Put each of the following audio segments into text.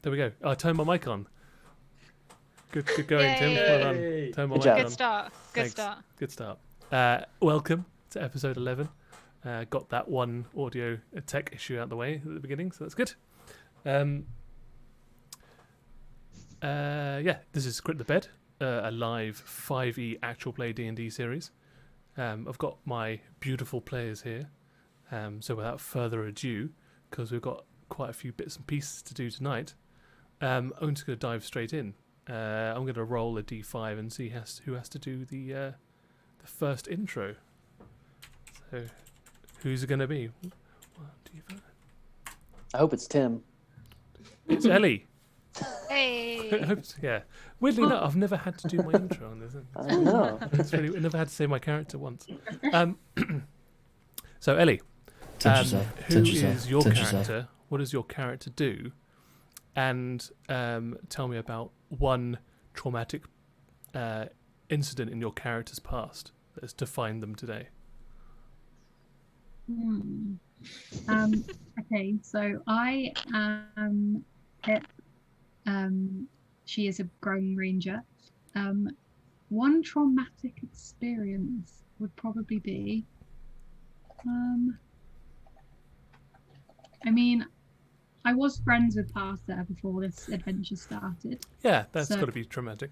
There we go. I turned my mic on. Good going, Tim. Well done. Turn my mic on. Good start. Thanks. Good start. Welcome to episode 11. Got that one audio tech issue out of the way at the beginning, so that's good. This is Crit the Bed, a live 5e actual play D&D series. I've got my beautiful players here. So without further ado, because we've got quite a few bits and pieces to do tonight, I'm just going to dive straight in. I'm going to roll a d5 and see who has to do the first intro. So, who's it going to be? 1, 2, 3. I hope it's Tim. It's Ellie. Hey. Yeah. Weirdly enough, I've never had to do my intro on this. I know. I never had to say my character once. So, Ellie, who is your character? What does your character do? And tell me about one traumatic incident in your character's past that has defined them today. Okay, so I am Pip. She is a grown ranger. One traumatic experience would probably be, I mean, I was friends with Parser before this adventure started. Yeah, that's got to be traumatic.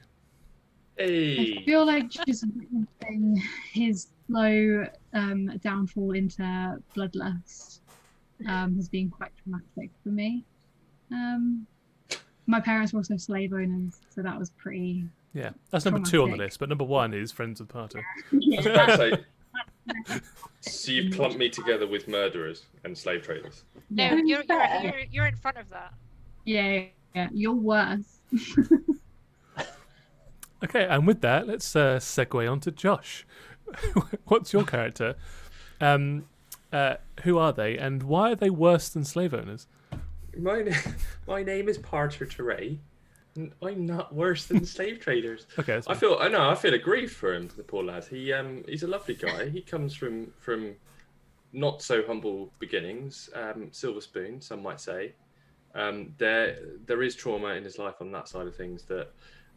I feel like just witnessing his slow downfall into bloodlust has been quite traumatic for me. My parents were also slave owners, so that was pretty. Yeah, that's number 2 on the list, but number 1 is friends with Parter. I was about to say, so you've clumped me together with murderers and slave traders. No, you're in front of that. Yeah, you're worse. Okay, and with that, let's segue on to Josh. What's your character? Who are they, and why are they worse than slave owners? My name is Parter Teray, and I'm not worse than slave traders. Okay, I feel aggrieved for him, the poor lad. He's a lovely guy. He comes from not so humble beginnings, silver spoon, some might say. There is trauma in his life on that side of things that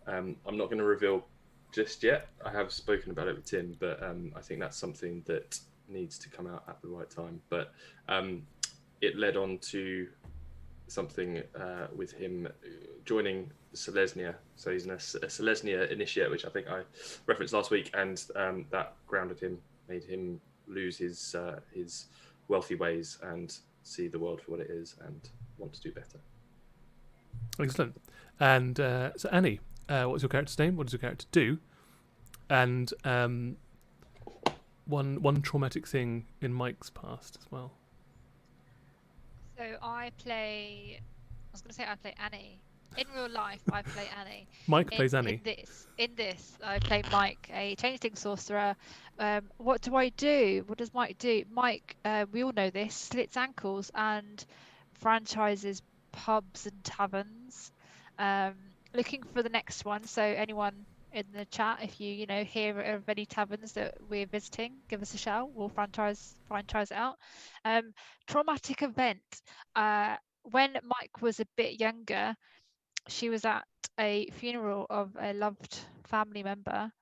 I'm not going to reveal just yet. I have spoken about it with Tim, but I think that's something that needs to come out at the right time. But it led on to something with him joining the Selesnya. So he's a Selesnya initiate, which I think I referenced last week, and that grounded him, made him lose his wealthy ways and see the world for what it is and want to do better. Excellent. And so Annie, what's your character's name? What does your character do? And one traumatic thing in Mike's past as well. So I play Annie. In real life, I play Annie. Mike plays Annie. In this, I play Mike, a changeling sorcerer. What do I do? What does Mike do? Mike, we all know this, slits ankles and franchises pubs and taverns. Looking for the next one. So anyone in the chat, if you hear of any taverns that we're visiting, give us a shout. We'll franchise it out. Traumatic event. When Mike was a bit younger, she was at a funeral of a loved family member,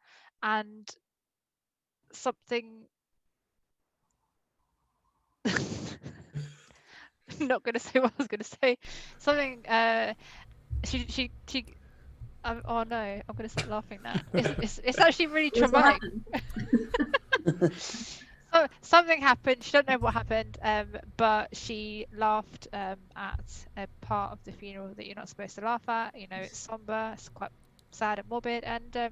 and something. I'm not going to say what I was going to say. Something. She. Oh no! I'm going to start laughing now. It's actually really traumatic. So something happened. She don't know what happened, but she laughed at a part of the funeral that you're not supposed to laugh at. It's somber, it's quite sad and morbid, and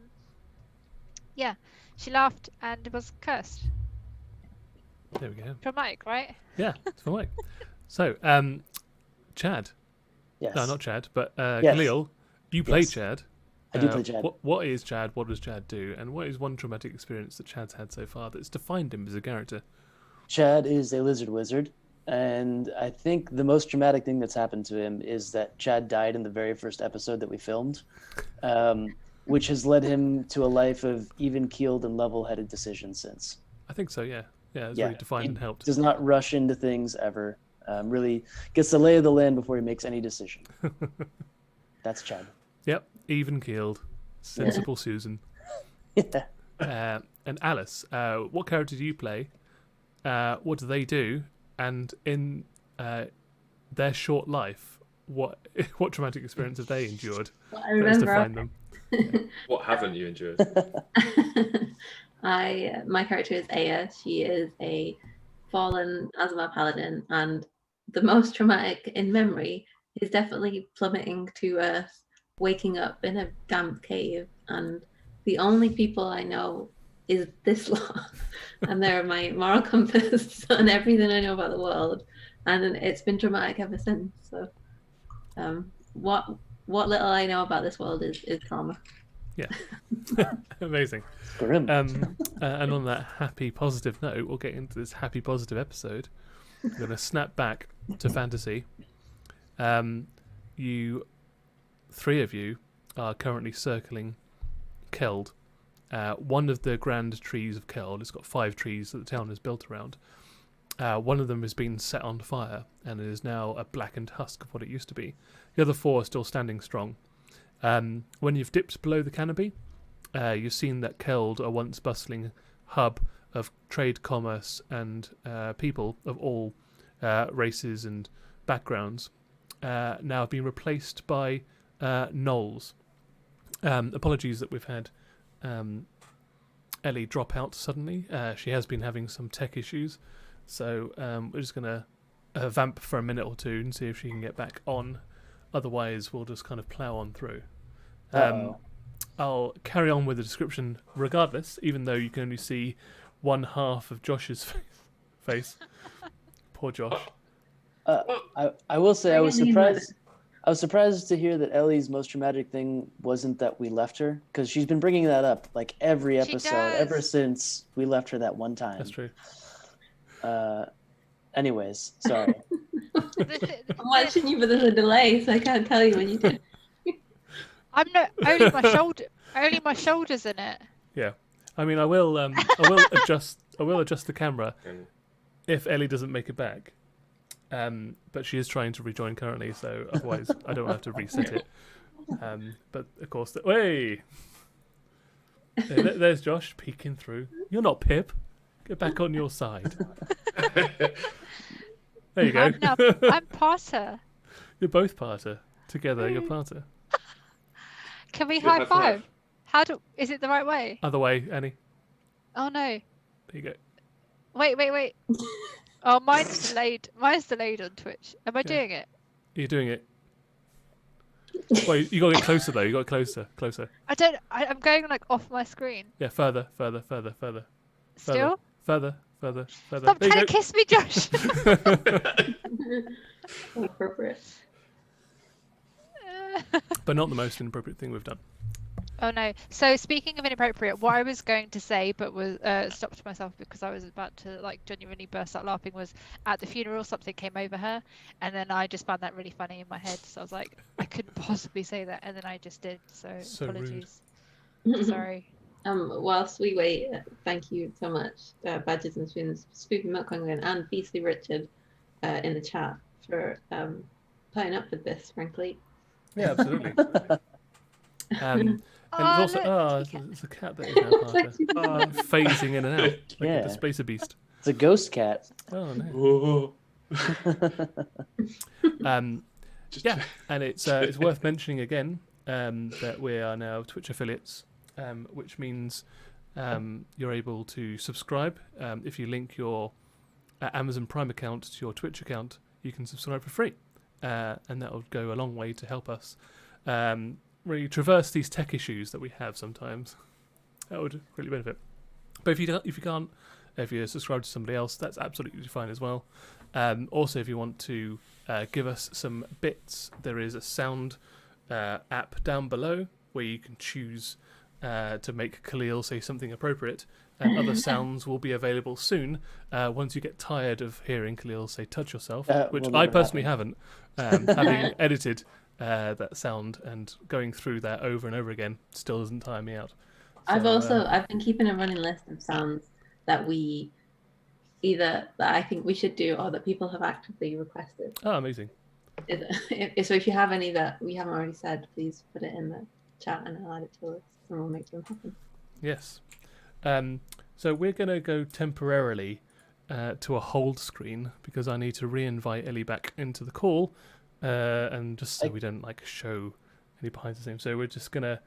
she laughed and was cursed. There we go. Traumatic, right? Yeah, it's traumatic. So, Chad. Yes. No, not Chad, but Yes. Khalil, you play Chad. I do play Chad. What is Chad? What does Chad do? And what is one traumatic experience that Chad's had so far that's defined him as a character? Chad is a lizard wizard, and I think the most traumatic thing that's happened to him is that Chad died in the very first episode that we filmed, which has led him to a life of even-keeled and level-headed decisions since. I think so, yeah. Yeah, it's really defined and helped. Does not rush into things ever. Really gets the lay of the land before he makes any decision. That's Chad. Yep, even keeled, sensible Susan. Yeah. And Alice, what character do you play? What do they do? And in their short life, what traumatic experience have they endured? Well, I That is to remember. find them. What haven't you endured? My character is Aya. She is a fallen Azamar Paladin, and the most traumatic in memory is definitely plummeting to earth, waking up in a damp cave, and the only people I know is this lot, and they're my moral compass and everything I know about the world, and it's been traumatic ever since. So, what little I know about this world is trauma. Yeah, amazing. Grim. And on that happy, positive note, we'll get into this happy, positive episode. I'm going to snap back to fantasy. You, three of you, are currently circling Keld. One of the grand trees of Keld, it's got 5 trees that the town is built around. One of them has been set on fire and it is now a blackened husk of what it used to be. The other 4 are still standing strong. When you've dipped below the canopy, you've seen that Keld, a once bustling hub of trade, commerce, and people of all races and backgrounds, now have been replaced by gnolls. Apologies that we've had Ellie drop out suddenly. She has been having some tech issues, so we're just going to vamp for a minute or two and see if she can get back on. Otherwise, we'll just kind of plough on through. I'll carry on with the description regardless, even though you can only see one half of Josh's face. Poor Josh. I will say I was surprised. I was surprised to hear that Ellie's most traumatic thing wasn't that we left her, because she's been bringing that up like every episode ever since we left her that one time. That's true. Anyways, sorry. I'm watching you, but there's a delay, so I can't tell you when you did. I'm not only my shoulder, only my shoulders in it. Yeah, I mean, I will adjust the camera if Ellie doesn't make it back. But she is trying to rejoin currently, so otherwise I don't have to reset it. But of course, there's Josh peeking through. You're not Pip. Get back on your side. There you go. I'm Potter. You're both Parter. Together, you're Parter. Can we high five? Is it the right way? Other way, Annie. Oh no. There you go. Wait. Oh, mine's delayed. Mine's delayed on Twitch. Am I doing it? You're doing it. Well, you got to get closer though. You got closer. I'm going like off my screen. Yeah, further. Still? Further. Stop trying to kiss me, Josh. Inappropriate. But not the most inappropriate thing we've done. Oh no. So speaking of inappropriate, what I was going to say, but was stopped myself because I was about to like genuinely burst out laughing, was at the funeral something came over her, and then I just found that really funny in my head. So I was like, I couldn't possibly say that, and then I just did. So apologies. Sorry. Whilst we wait, thank you so much, Badges and Spoons, Spoopy Milkwagon, and Beastly Richard in the chat for putting up with this, frankly. Yeah, absolutely. And it's also it's a cat that is now Parter. Phasing in and out like the Spacer Beast. It's a ghost cat. Oh no. Yeah, and it's worth mentioning again that we are now Twitch affiliates, which means you're able to subscribe. If you link your Amazon Prime account to your Twitch account, you can subscribe for free, and that will go a long way to help us really traverse these tech issues that we have sometimes. That would really benefit. But if you're subscribed to somebody else, that's absolutely fine as well. Also, if you want to give us some bits, there is a sound app down below where you can choose to make Khalil say something appropriate, and other sounds will be available soon once you get tired of hearing Khalil say touch yourself, which I personally haven't, having edited that sound and going through that over and over again still doesn't tire me out. So, I've been keeping a running list of sounds that we either that I think we should do or that people have actively requested. Oh, amazing. So if you have any that we haven't already said, please put it in the chat and I'll add it to us and we'll make them happen. Yes. So we're going to go temporarily to a hold screen because I need to re-invite Ellie back into the call, and just so we don't like show any behind the scenes. So we're just going to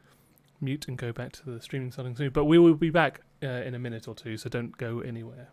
mute and go back to the streaming settings soon. But we will be back in a minute or two, so don't go anywhere.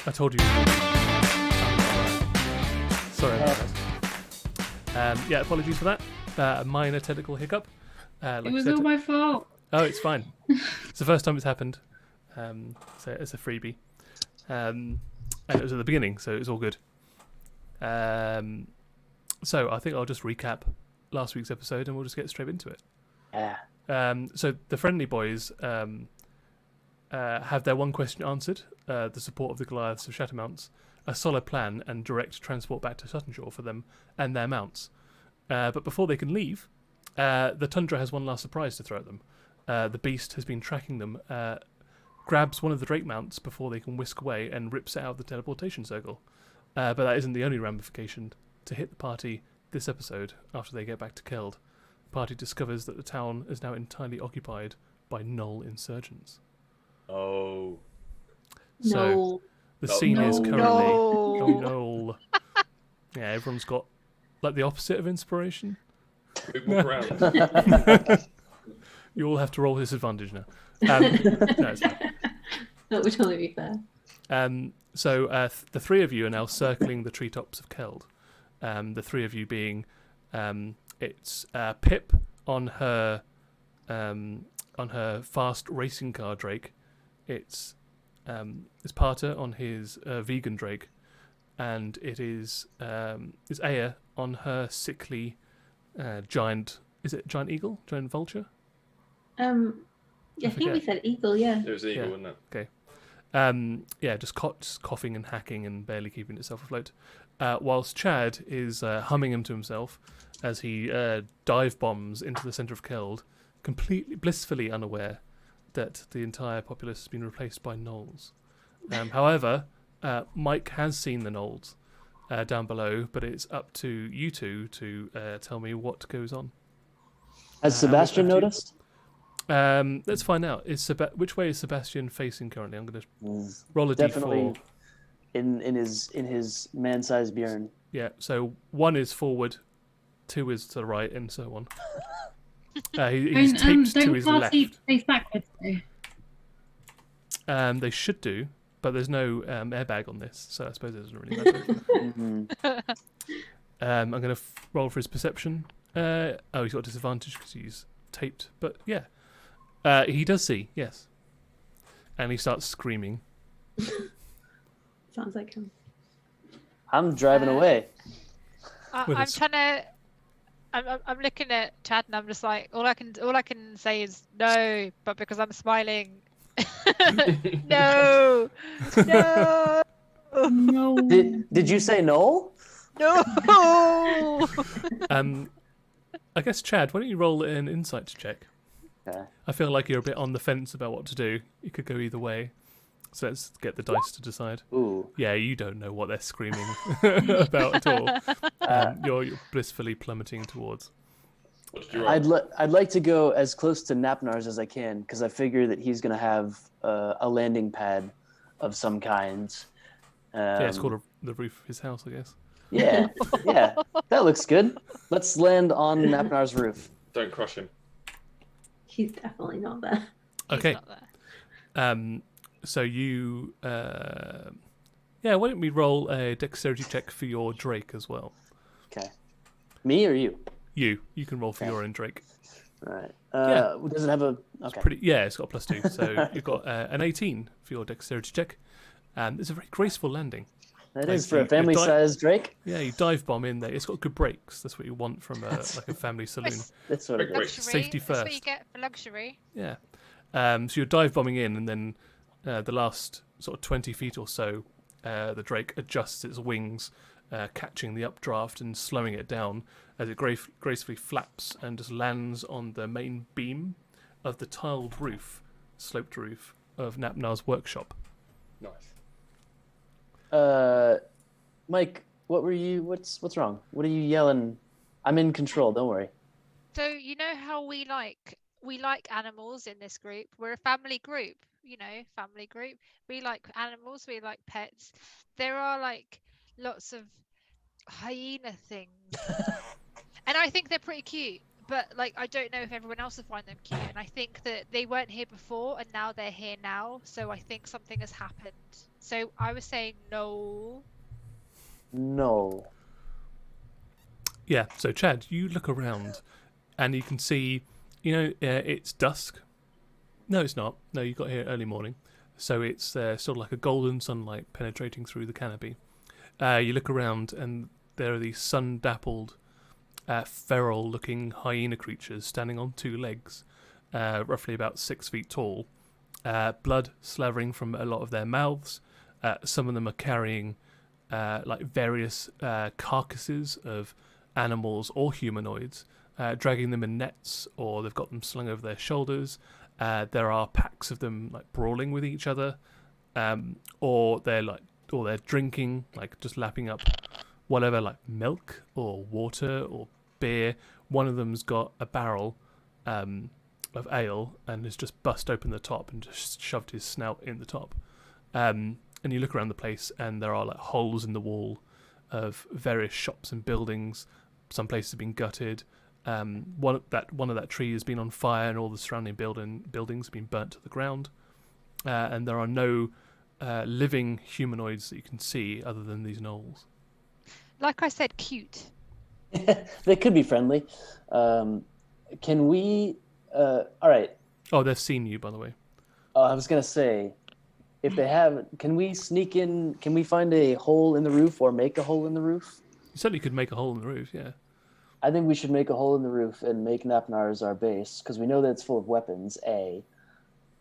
I told you. Sorry about that. Yeah, apologies for that. A minor technical hiccup. Like It was I said, all my fault. Oh, it's fine. It's the first time it's happened. So it's a freebie. And it was at the beginning, so it was all good. So I think I'll just recap last week's episode and we'll just get straight into it. Yeah. So the friendly boys have their one question answered, the support of the Goliaths of Shattermounts, a solid plan and direct transport back to Suttonshore for them and their mounts. But before they can leave, the Tundra has one last surprise to throw at them. The beast has been tracking them, grabs one of the Drake mounts before they can whisk away and rips it out of the teleportation circle. But that isn't the only ramification to hit the party this episode after they get back to Keld. The party discovers that the town is now entirely occupied by gnoll insurgents. Oh. So No. the scene is No. currently... No. Oh, no. Yeah, everyone's got like the opposite of inspiration. We walk around. You all have to roll disadvantage now. No, it's fine. That would only be fair. So the three of you are now circling the treetops of Keld. The three of you being it's Pip on her fast racing car Drake. It's Parter on his vegan Drake, and it's Aya on her sickly giant. Is it giant eagle? Giant vulture? Yeah, I think we forget. said eagle, yeah. It was eagle, Yeah. wasn't it? Okay. Just coughing and hacking and barely keeping itself afloat. Whilst Chad is humming him to himself as he dive bombs into the centre of Keld, completely blissfully unaware that the entire populace has been replaced by gnolls. However, Mike has seen the gnolls down below, but it's up to you two to tell me what goes on. Has Sebastian and what- noticed? Let's find out. Which way is Sebastian facing currently? I'm going to roll a Definitely d4. in his man-sized Bjorn. Yeah, so 1 is forward, 2 is to the right, and so on. He's taped to Don't his party left. face backwards though. They should do, but there's no airbag on this, so I suppose it doesn't really matter. Mhm. I'm going to roll for his perception. He's got disadvantage because he's taped, but yeah. He does see, yes. And he starts screaming. Sounds like him. I'm driving away. With I'm us. trying to. I'm looking at Chad and I'm just like, all I can say is no, but because I'm smiling, no, no, No. Did you say no? no. I guess, Chad, why don't you roll an insight check? Okay. I feel like you're a bit on the fence about what to do. You could go either way. So let's get the dice to decide. Ooh. Yeah, you don't know what they're screaming about at all. You're blissfully plummeting towards. What did you roll? I'd like to go as close to Napnar's as I can because I figure that he's going to have a landing pad of some kind. Yeah, it's called the roof of his house, I guess. Yeah, yeah, that looks good. Let's land on Napnar's roof. Don't crush him. He's definitely not there. He's Okay. not there. So you... why don't we roll a dexterity check for your Drake as well? Okay. Me or you? You can roll for Okay. your own Drake. All right. Yeah. Does it have a? It's Okay. it's got a +2. So you've got an 18 for your dexterity check. It's a very graceful landing. That Like is for you- a family-sized Drake. Yeah, you dive bomb in there. It's got good brakes. That's what you want from a family saloon. That's what it Great. is. Luxury. Safety That's what first. you get for luxury. Yeah. So you're dive bombing in, and then the last sort of 20 feet or so, the Drake adjusts its wings, catching the updraft and slowing it down as it gracefully flaps and just lands on the main beam of the tiled roof, sloped roof of Napnar's workshop. Nice. Mike, what's wrong? What are you yelling? I'm in control. Don't worry. So you know how we like animals in this group. We're a family group, family group. We like animals, we like pets. There are like lots of hyena things. And I think they're pretty cute, but like I don't know if everyone else will find them cute. And I think that they weren't here before and now they're here now, so I think something has happened. So I was saying no. No. Yeah, so Chad, you look around and you can see, it's dusk. No, it's not. No, you got here early morning. So it's sort of like a golden sunlight penetrating through the canopy. You look around and there are these sun-dappled, feral-looking hyena creatures standing on two legs, roughly about 6 feet tall. Blood slavering from a lot of their mouths. Some of them are carrying various carcasses of animals or humanoids, dragging them in nets, or they've got them slung over their shoulders. There are packs of them like brawling with each other, or they're drinking, like just lapping up whatever, like milk or water or beer. One of them's got a barrel of ale and has just bust open the top and just shoved his snout in the top. And you look around the place and there are like holes in the wall of various shops and buildings. Some places have been gutted. One of that tree has been on fire, and all the surrounding buildings have been burnt to the ground. And there are no living humanoids that you can see other than these gnolls. Like I said, cute. They could be friendly. Can we? All right. Oh, they've seen you, by the way. I was gonna say, if they have, can we sneak in? Can we find a hole in the roof or make a hole in the roof? You certainly could make a hole in the roof, yeah. I think we should make a hole in the roof and make Napnar as our base, because we know that it's full of weapons, A.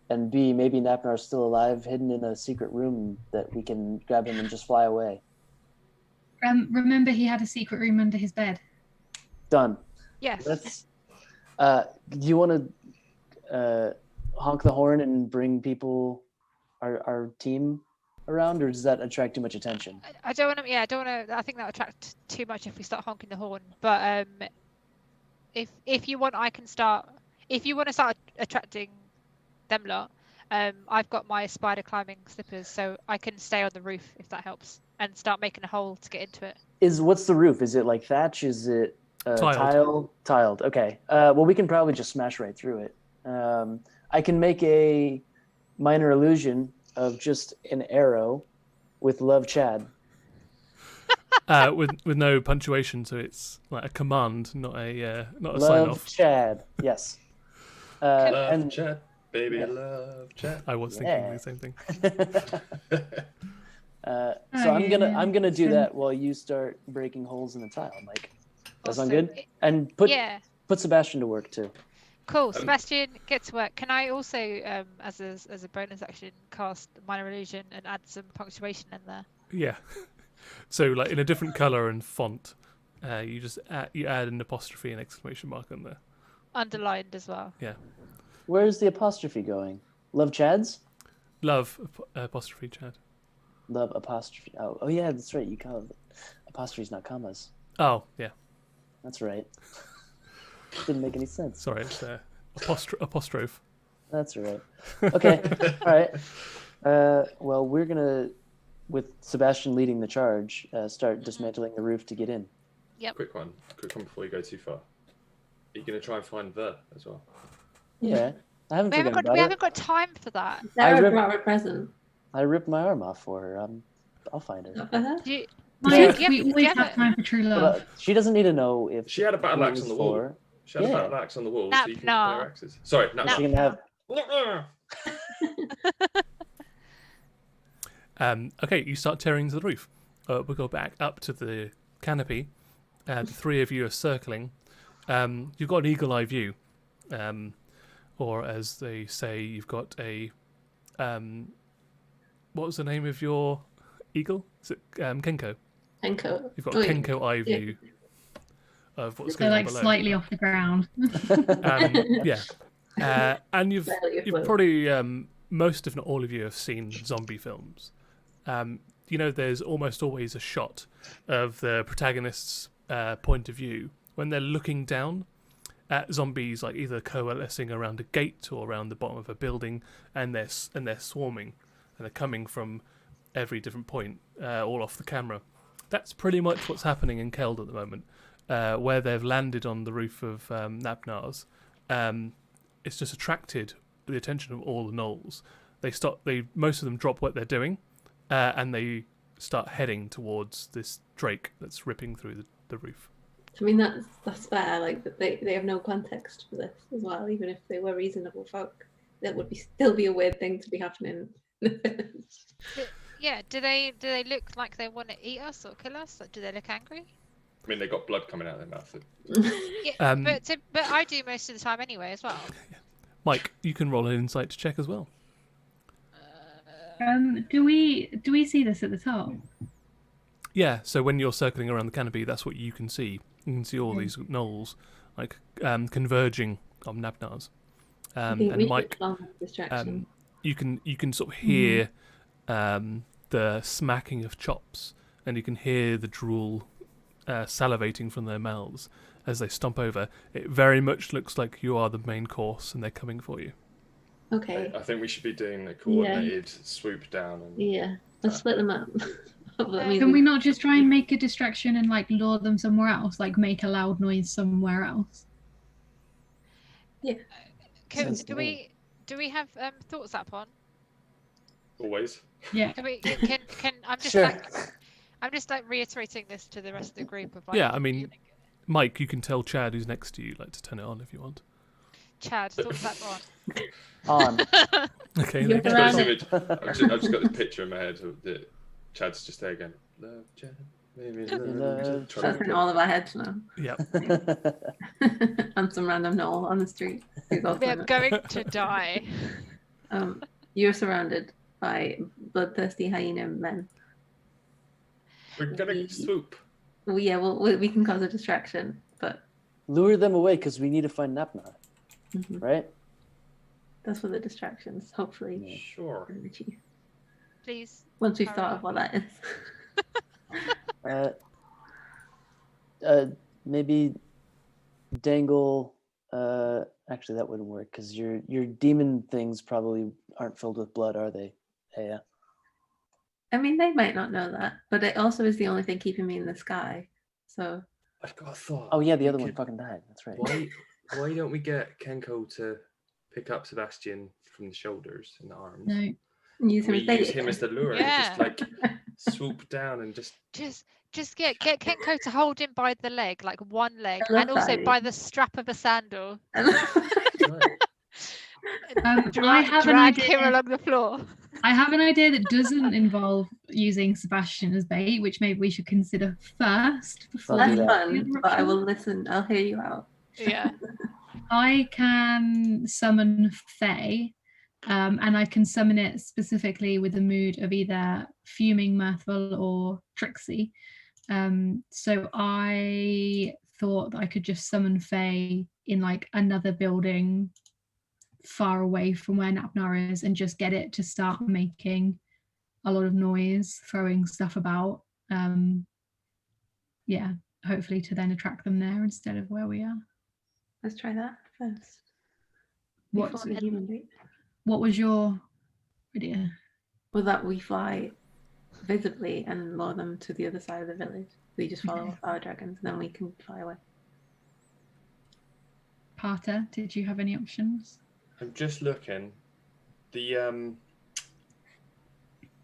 And B, maybe Napnar's still alive, hidden in a secret room that we can grab him and just fly away. Remember, he had a secret room under his bed. Done. Yes. Let's. Do you want to honk the horn and bring people, our team, around, or does that attract too much attention? I don't want to. Yeah, I don't want to. I think that would attract too much if we start honking the horn. But if you want, I can start. If you want to start attracting them lot, I've got my spider climbing slippers, so I can stay on the roof if that helps, and start making a hole to get into it. What's the roof? Is it like thatch? Is it tiled? Okay. Well, we can probably just smash right through it. I can make a minor illusion of just an arrow with "Love Chad." With no punctuation, so it's like a command, not a sign Love off. Chad. Yes. Love Chad, baby, yeah. Love Chad. I was thinking the same thing. So I'm gonna do that while you start breaking holes in the tile, Mike. That sound good? And put Sebastian to work too. Cool, Sebastian, get to work. Can I also, as a bonus action, cast minor illusion and add some punctuation in there? Yeah. So, like in a different color and font, you just add an apostrophe and exclamation mark on there. Underlined as well. Yeah. Where's the apostrophe going? Love Chad's? Love apostrophe Chad. Love apostrophe. Oh yeah, that's right. You call it apostrophes, not commas. Oh yeah. That's right. Didn't make any sense. Sorry, it's apostrophe. That's right. Okay. All right. Well, we're gonna, with Sebastian leading the charge, start dismantling the roof to get in. Yep. Quick one before you go too far. Are you going to try and find the as well? Yeah, I haven't forgotten about it. We haven't got time for that. Sarah brought her present. I ripped my arm off for her. I'll find it. Not for her? We always have time for true love. She doesn't need to know if she had a battle axe on the wall. She had a battle axe on the wall, so you can compare axes. Sorry, she can have. Okay, you start tearing into the roof. We'll go back up to the canopy. The three of you are circling. You've got an eagle eye view, or as they say, you've got a. What was the name of your eagle? Is it Kenko? Kenko. You've got Kenko eye view of what's going on below. They're slightly off the ground. Yeah. And you've probably most, if not all of you, have seen zombie films. There's almost always a shot of the protagonist's point of view when they're looking down at zombies, like either coalescing around a gate or around the bottom of a building, and they're swarming, and they're coming from every different point, all off the camera. That's pretty much what's happening in Keld at the moment, where they've landed on the roof of Napnar's. It's just attracted the attention of all the gnolls. Most of them drop what they're doing, and they start heading towards this drake that's ripping through the roof. I mean, that's fair. Like, they have no context for this as well. Even if they were reasonable folk, that would still be a weird thing to be happening. Yeah. Do they look like they want to eat us or kill us? Or do they look angry? I mean, they got blood coming out of their mouth. Yeah, but I do most of the time anyway as well. Mike, you can roll an insight check as well. Do we see this at the top? Yeah, so when you're circling around the canopy, that's what you can see. You can see all these gnolls like converging on Nabnars. And Mike, you can sort of hear the smacking of chops, and you can hear the drool salivating from their mouths as they stomp over. It very much looks like you are the main course, and they're coming for you. Okay. I think we should be doing a coordinated swoop down. And let's split them up. Can we not just try and make a distraction and like lure them somewhere else, like make a loud noise somewhere else? Yeah. Do we have thoughts up on? Always. Yeah. Can I'm just Sure. I'm just like reiterating this to the rest of the group of like. Yeah, I mean, Mike, you can tell Chad who's next to you like to turn it on if you want. Chad, thoughts up on. On. Okay. You're there around you go. I've just got this picture in my head of Chad's just there again. Love Chad, maybe love Chad. That's in all of our heads now. Yep. And some random gnoll on the street. Who's also We are in it. going to die. You're surrounded by bloodthirsty hyena men. We're gonna swoop. We can cause a distraction, but Lure them away because we need to find Napnar, right? that's for the distractions. Hopefully, Sure. we'll achieve. Please. Once we've thought of what that is. Maybe dangle. Actually, that wouldn't work because your demon things probably aren't filled with blood, are they? Yeah. I mean, they might not know that, but it also is the only thing keeping me in the sky. So I've got a thought. Oh yeah, the other We one could- fucking died. That's right. Why don't we get Kenko to pick up Sebastian from the shoulders and the arms? No. use him We as bait. use him as the lure and just Yeah. like swoop down and just. Just get Kenko to hold him by the leg, like one leg, I love and also that by the strap of a sandal. Right. I have an Drag him idea. along the floor. I have an idea that doesn't involve using Sebastian as bait, which maybe we should consider first before I'll That's do we that. do the fun, other but I option. will listen. I'll hear you out. Yeah. I can summon Fay, and I can summon it specifically with the mood of either fuming, mirthful, or tricksy. So I thought that I could just summon Fay in like another building far away from where Napnar is and just get it to start making a lot of noise, throwing stuff about. Yeah, hopefully to then attract them there instead of where we are. Let's try that first. What's, Before the human bait. what was your idea? Well, that we fly visibly and lure them to the other side of the village. We just follow our dragons, and then we can fly away. Parter, did you have any options? I'm just looking. The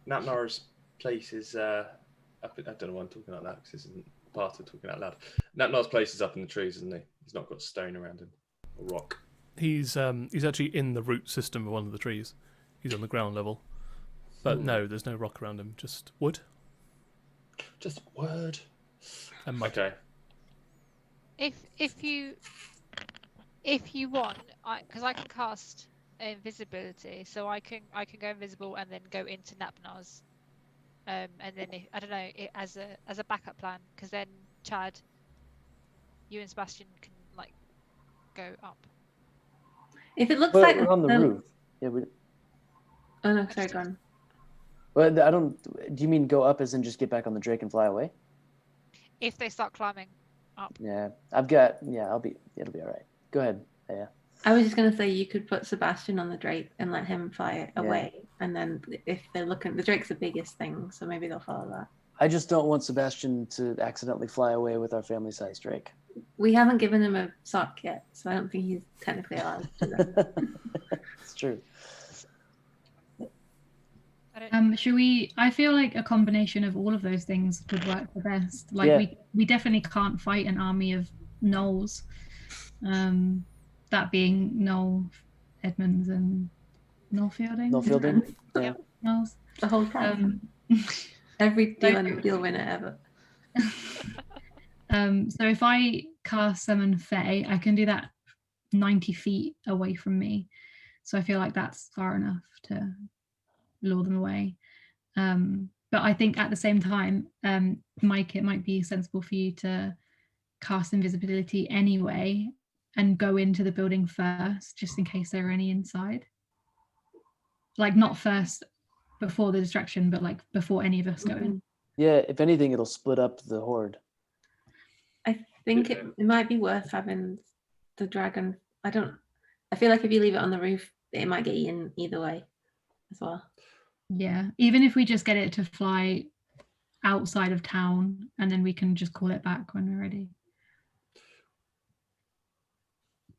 Napnar's place is up. I don't know why I'm talking like that because this isn't part of talking out loud. Napnar's place is up in the trees, isn't he? He's not got stone around him or rock. He's actually in the root system of one of the trees. He's on the ground level. But no, there's no rock around him, just wood Just word. and mud. Okay. If you want, because I can cast invisibility, so I can go invisible and then go into Napnar's, and then I don't know as a backup plan, because then Chad, you and Sebastian can like go up. If it looks Well, like we're on the roof. Yeah. Oh no, sorry, go on. Well, I don't. Do you mean go up as in just get back on the drake and fly away? If they start climbing up. Yeah, I've got. Yeah, it'll be all right. Go ahead. Yeah. I was just gonna say you could put Sebastian on the drake and let him fly away, and then if they're looking, the drake's the biggest thing, so maybe they'll follow that. I just don't want Sebastian to accidentally fly away with our family-sized drake. We haven't given him a sock yet, so I don't think he's technically allowed to do that. It's true. Should we? I feel like a combination of all of those things would work the best. Like Yeah. we definitely can't fight an army of gnolls. That being Noel Edmonds and Noel Fielding. No fielding. Yeah. Knowles. The whole time. Every deal winner ever. So if I cast summon Fey, I can do that 90 feet away from me. So I feel like that's far enough to lure them away. But I think at the same time, Mike, it might be sensible for you to cast invisibility anyway and go into the building first, just in case there are any inside. Like not first before the distraction, but like before any of us go in. Yeah, if anything, it'll split up the horde. I think it might be worth having the dragon. I feel like if you leave it on the roof, it might get eaten either way as well. Yeah, even if we just get it to fly outside of town and then we can just call it back when we're ready.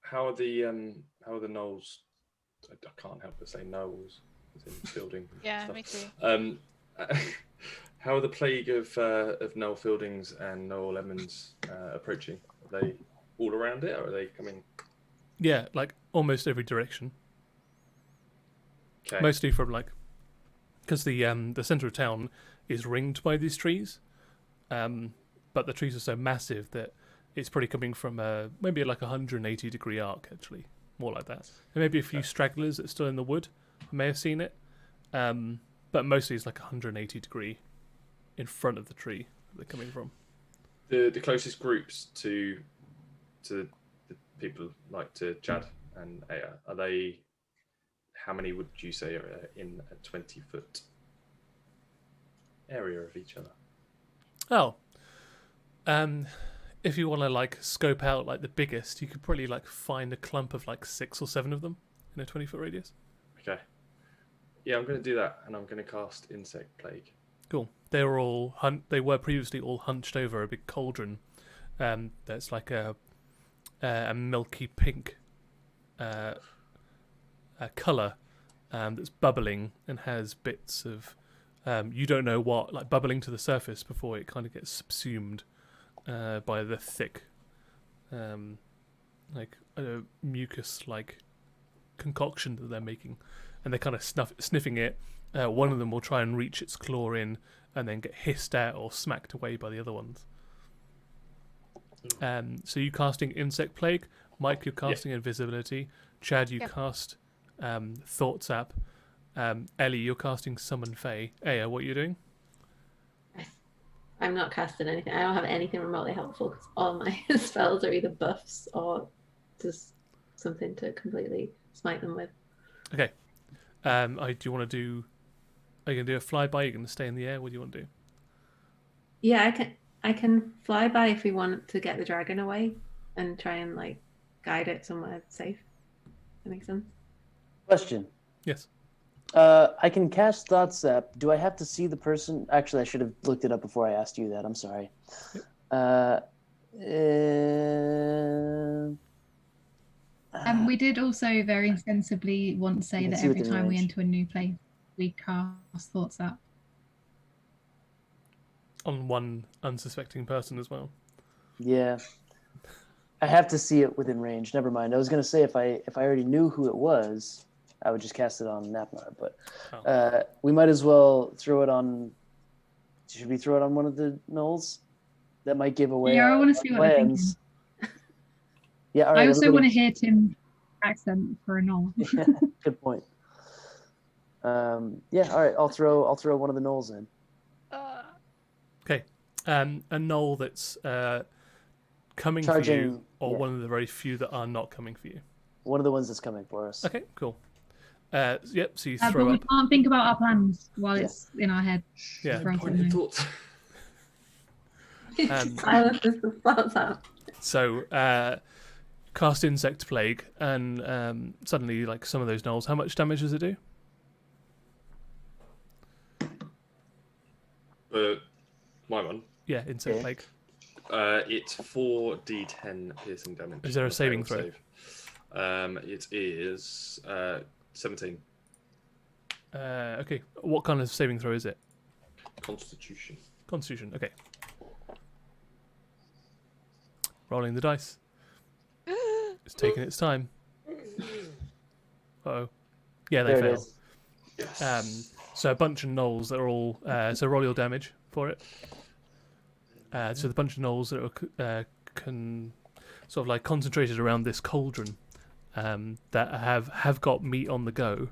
How are the gnolls? I can't help but say gnolls. As in building. Yeah, stuff. me too. How are the plague of gnoll fieldings and gnoll lemons approaching? Are they all around it, or are they coming? Yeah, like almost every direction. Okay. Mostly from like, because the center of town is ringed by these trees, but the trees are so massive that it's probably coming from maybe like 180-degree arc, actually, more like that. There may be a few stragglers that are still in the wood, may have seen it, but mostly it's like 180-degree in front of the tree that they're coming from. The closest groups to the people like to Chad and Aya, are they? How many would you say are in a 20-foot area of each other? Oh, if you want to like scope out like the biggest, you could probably like find a clump of like 6 or 7 of them in a 20-foot radius. Okay. Yeah, I'm going to do that, and I'm going to cast Insect Plague. Cool. They were all They were previously all hunched over a big cauldron. That's like a milky pink color that's bubbling and has bits of you don't know what, like bubbling to the surface before it kind of gets subsumed by the thick mucus like concoction that they're making, and they're kind of sniffing it. One of them will try and reach its claw in and then get hissed out or smacked away by the other ones. So you casting Insect Plague. Mike, you're casting Invisibility. Chad, you cast Thought Sap. Ellie, you're casting Summon Fey. Aya, what are you doing? I'm not casting anything. I don't have anything remotely helpful because all my spells are either buffs or just something to completely smite them with. Okay. Do you want to do? Are you gonna do a flyby? Are you gonna stay in the air? What do you want to do? Yeah, I can fly by if we want to get the dragon away and try and like guide it somewhere safe. That makes sense. Question. Yes. I can cast Thought Sap. Do I have to see the person? Actually, I should have looked it up before I asked you that. I'm sorry. We did also very sensibly once say that every time we enter a new place, we cast Thoughts Up. On one unsuspecting person as well. Yeah. I have to see it within range. Never mind. I was going to say if I already knew who it was, I would just cast it on Napnar. But we might as well throw it on. Should we throw it on one of the gnolls? That might give away. Yeah, I want to see what they're thinking. Yeah, all right. I also want to hear Tim's accent for a gnoll. Good point. Yeah, all right. I'll throw one of the gnolls in. Okay. A gnoll that's coming for you, or one of the very few that are not coming for you. One of the ones that's coming for us. Okay, cool. Yep. So you But throw we up. can't think about our plans while it's in our head. Yeah. Pointed thoughts. Silence is the thoughts out. So cast Insect Plague, and suddenly, like some of those gnolls, how much damage does it do? My one. Yeah, Insect Plague. It's 4d10 piercing damage. Is there a saving throw? Save. It is 17. Okay, what kind of saving throw is it? Constitution. Constitution. Okay. Rolling the dice. It's taking its time. Uh-oh. Yeah, they There it fail. is. Yes. So a bunch of gnolls that are all... so roll your damage for it. So the bunch of gnolls that are sort of like concentrated around this cauldron that have got meat on the go,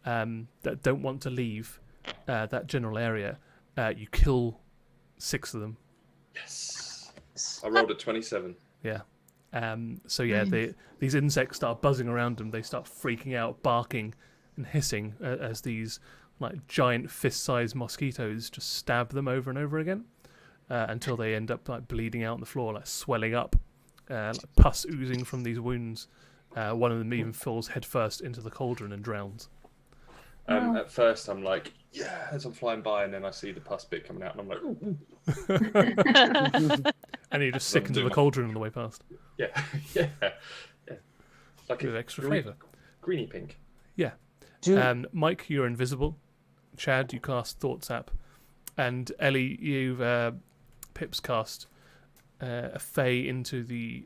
that don't want to leave that general area. You kill 6 of them. Yes. I rolled a 27. Yeah. So yeah, Nice. these insects start buzzing around them. They start freaking out, barking and hissing as these like giant fist-sized mosquitoes just stab them over and over again until they end up like bleeding out on the floor, like swelling up, like pus oozing from these wounds. One of them even falls headfirst into the cauldron and drowns. Wow. At first, I'm like, yeah, as I'm flying by, and then I see the pus bit coming out, and I'm like, ooh. And you just sick into the cauldron on the way past. Yeah, yeah, yeah. Like Bit of extra flavour. Greeny pink. Do, Mike, you're invisible. Chad, you cast Thought Sap. And Ellie, you've Pip's cast a fay into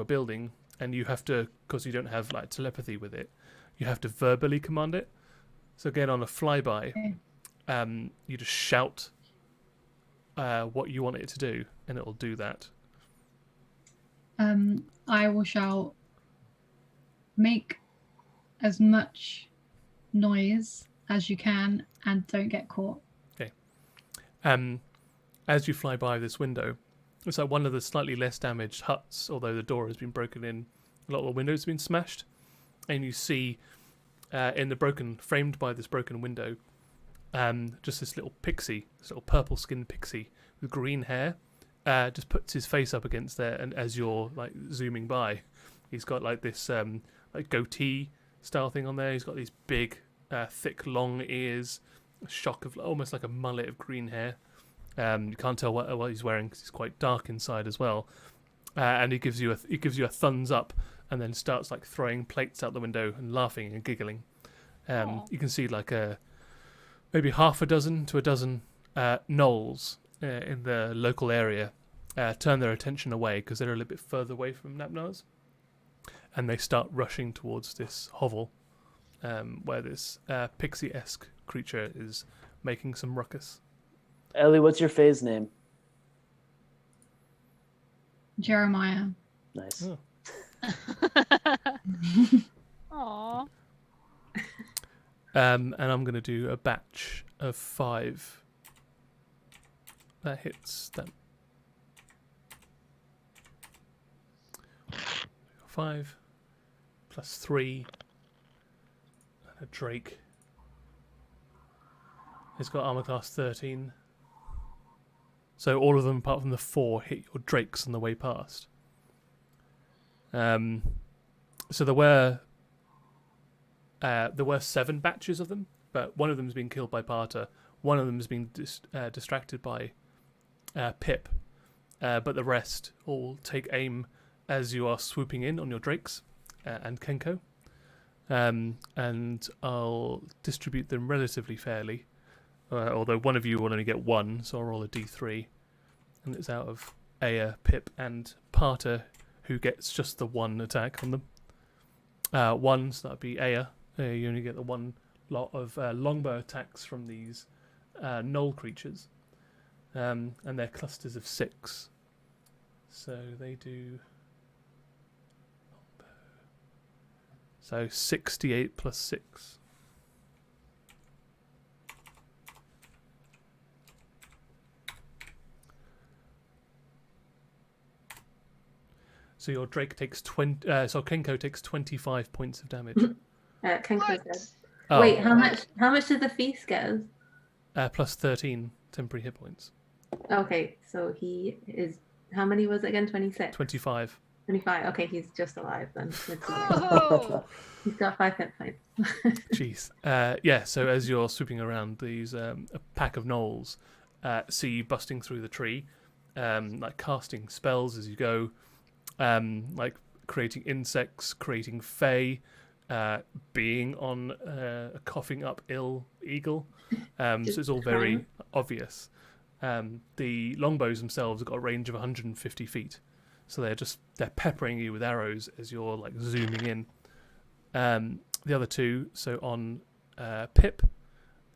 a building, and you have to, because you don't have like telepathy with it, you have to verbally command it. So again, on a flyby, you just shout what you want it to do, and it'll do that. I will shout, make as much noise as you can and don't get caught. As you fly by this window, it's like one of the slightly less damaged huts, although the door has been broken in. A lot of the windows have been smashed, and you see framed by this broken window, just this little pixie, this little purple-skinned pixie with green hair, just puts his face up against there, and as you're like zooming by, he's got like this like goatee style thing on there. He's got these big, thick, long ears, a shock of almost like a mullet of green hair. You can't tell what he's wearing because he's quite dark inside as well. And he gives you a thumbs up, and then starts like throwing plates out the window and laughing and giggling. You can see like maybe half a dozen to a dozen gnolls in the local area turn their attention away because they're a little bit further away from Napnars, and they start rushing towards this hovel where this pixie-esque creature is making some ruckus. Ellie, what's your phase name? Jeremiah. Nice. Aww. And I'm going to do a batch of 5. That hits that. 5 plus 3. And a Drake. It's got armor class 13. So all of them, apart from the 4, hit your Drakes on the way past. So there were 7 batches of them, but one of them's been killed by Parter. One of them's been distracted by Pip, but the rest all take aim as you are swooping in on your Drakes and Kenko. And I'll distribute them relatively fairly, although one of you will only get 1, so I'll roll a d3, and it's out of Aya, Pip, and Parter, who gets just the 1 attack on them. 1, so that'd be Aya. You only get the 1 lot of longbow attacks from these gnoll creatures, and they're clusters of 6. So they do. So 68 plus 6. So your Drake takes 20. So Kenko takes 25 points of damage. Kenko What? said. Oh, Wait, how much did the feast get us? plus 13 temporary hit points. Okay, so he is. How many was it again? 26. 25. 25. Okay, he's just alive then. Oh. He's got 5 hit points. Jeez. Yeah. So as you're swooping around, these a pack of gnolls see you busting through the tree, like casting spells as you go, like creating insects, creating fey, being on a coughing up ill eagle. So it's all very obvious. The longbows themselves have got a range of 150 feet. So they're peppering you with arrows as you're like zooming in. The other two, so on Pip,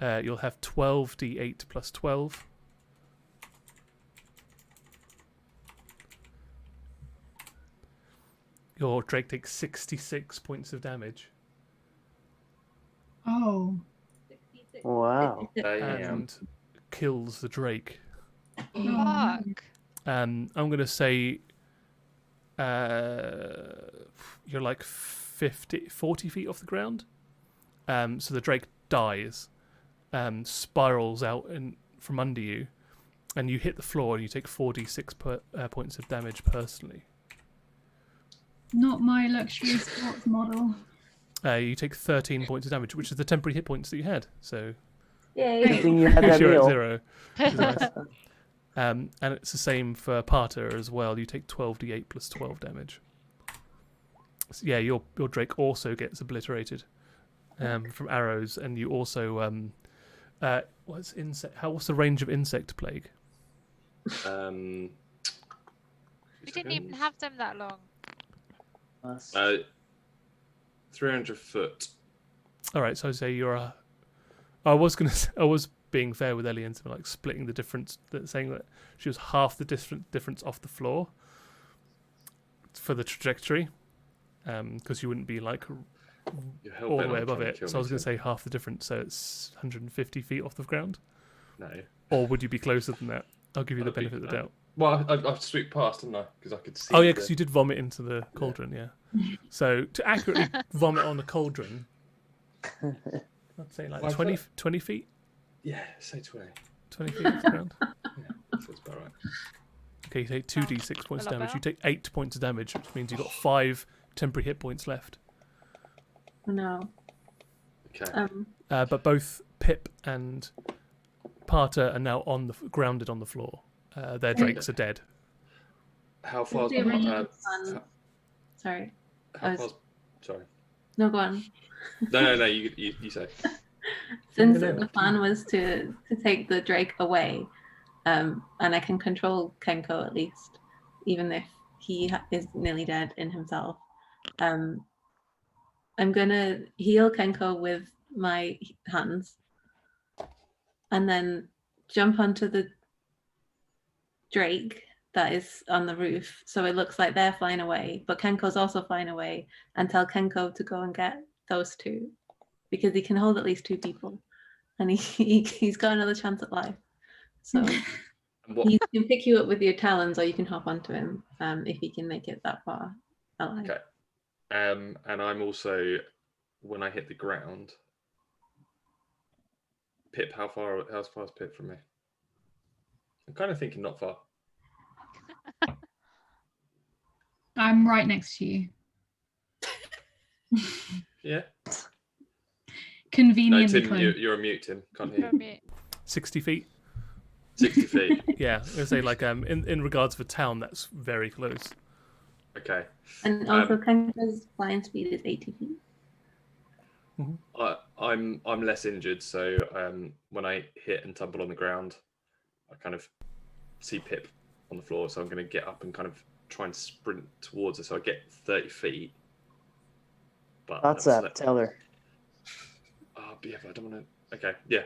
you'll have 12d8 plus 12. Your Drake takes 66 points of damage. Oh. 66. Wow. And kills the Drake. Oh. Fuck. I'm going to say you're like 40 feet off the ground. So the Drake dies, spirals out from under you, and you hit the floor and you take 4d6 points of damage personally. Not my luxury sports model. You take 13 points of damage, which is the temporary hit points that you had. So Yay. Good thing you had that you're at meal. 0. Which is nice. And it's the same for Parter as well. You take 12d8 plus 12 damage. So yeah, your Drake also gets obliterated from arrows, and you also what's the range of insect plague? We didn't even have them that long. 300 foot. All right, so I say I was being fair with Ellie and like splitting the difference, saying that she was half the difference off the floor for the trajectory, because you wouldn't be like all the way above it. So I was going to say half the difference, so it's 150 feet off the ground. No. Or would you be closer than that? I'll give you the benefit of the doubt. Well, I've swooped past, didn't I? Because I could see. Oh yeah, because you did vomit into the cauldron. Yeah. So to accurately vomit on the cauldron, I'd say like 20 feet. Yeah, say 20. 20 feet off the ground. Yeah, that's about right. Okay, you take 2d6 points a of lot damage. You better. take 8 points of damage, which means you've got 5 temporary hit points left. No. Okay. But both Pip and Parter are now grounded on the floor. Their drakes are dead. How far? The original plan- Sorry. How far? Sorry. No, go on. No. You say. Since the plan was to take the Drake away, and I can control Kenko at least, even if he is nearly dead in himself. I'm gonna heal Kenko with my hands, and then jump onto the Drake that is on the roof, so it looks like they're flying away, but Kenko's also flying away, and tell Kenko to go and get those two, because he can hold at least 2 people, and he's got another chance at life. So he can pick you up with your talons, or you can hop onto him if he can make it that far alive. Okay. And I'm also, when I hit the ground, Pip, how far is Pip from me? I'm kind of thinking not far. I'm right next to you. Yeah. No, Conveniently Tim, close. you're a mute, Tim. Can't hear you. 60 feet. 60 feet. Yeah, I would say like in regards for town, that's very close. Okay. And also, Kenko's flying speed is 80 feet. I'm less injured, so when I hit and tumble on the ground, I kind of see Pip on the floor, so I'm going to get up and kind of try and sprint towards her, so I get 30 feet. But What's up? Tell her. Oh, but yeah, but I don't want to. Okay, yeah.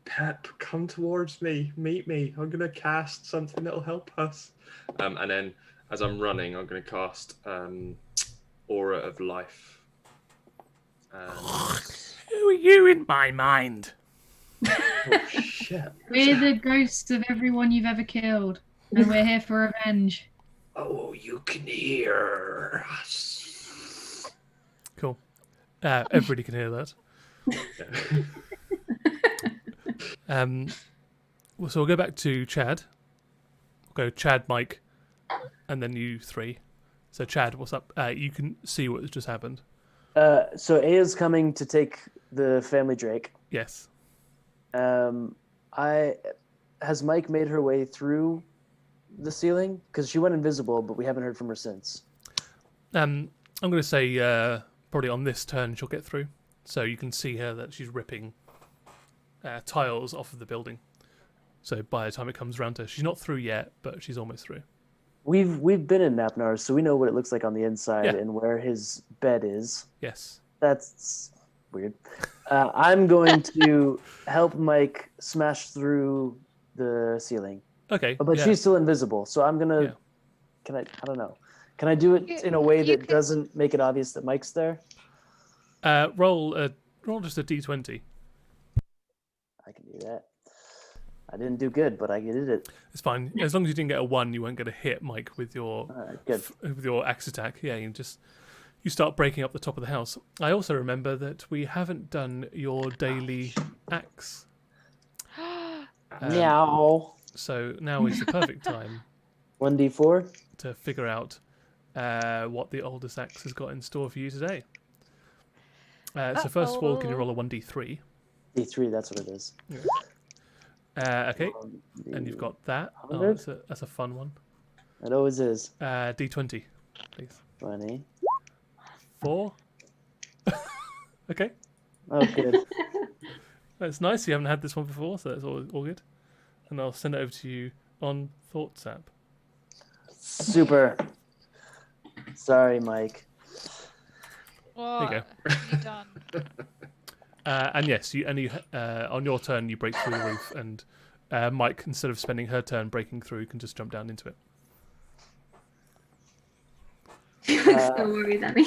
Pep, come towards me. Meet me. I'm going to cast something that'll help us. And then as I'm running, I'm going to cast Aura of Life. Who are you in my mind? Oh, shit. We're the ghosts of everyone you've ever killed, and we're here for revenge. Oh, you can hear us. Cool. Everybody can hear that. So we'll go back to Chad. We'll go Chad, Mike, and then you 3. So Chad, what's up? You can see what has just happened. So Aya's coming to take the family Drake. Yes. Has Mike made her way through the ceiling? Because she went invisible, but we haven't heard from her since. I'm going to say probably on this turn she'll get through. So you can see her that she's ripping tiles off of the building. So by the time it comes around to her, she's not through yet, but she's almost through. We've been in Napnar, so we know what it looks like on the inside Yeah. and where his bed is. Yes. That's weird. I'm going to help Mike smash through the ceiling. Okay. But yeah. she's still invisible, so I'm gonna. Yeah. Can I don't know. Can I do it in a way you that can- doesn't make it obvious that Mike's there? Roll just a d20. I can do that. I didn't do good, but I did it. It's fine. As long as you didn't get a 1, you won't get a hit, Mike, with your All right, good. with your axe attack. Yeah, you start breaking up the top of the house. I also remember that we haven't done your daily axe. Meow. So now is the perfect time 1d4. to figure out what the oldest axe has got in store for you today. So first of all, can you roll a 1d3? D3. That's what it is. Okay, and you've got that. Oh, 100? that's a fun one. It always is. D20, please. 20. 4. Okay, Oh, good. that's nice. You haven't had this one before, so that's all good. And I'll send it over to you on Thoughts app. Super. Sorry, Mike. What There have you done? And yes, you on your turn you break through the roof, and Mike, instead of spending her turn breaking through, can just jump down into it. She looks so worried at me.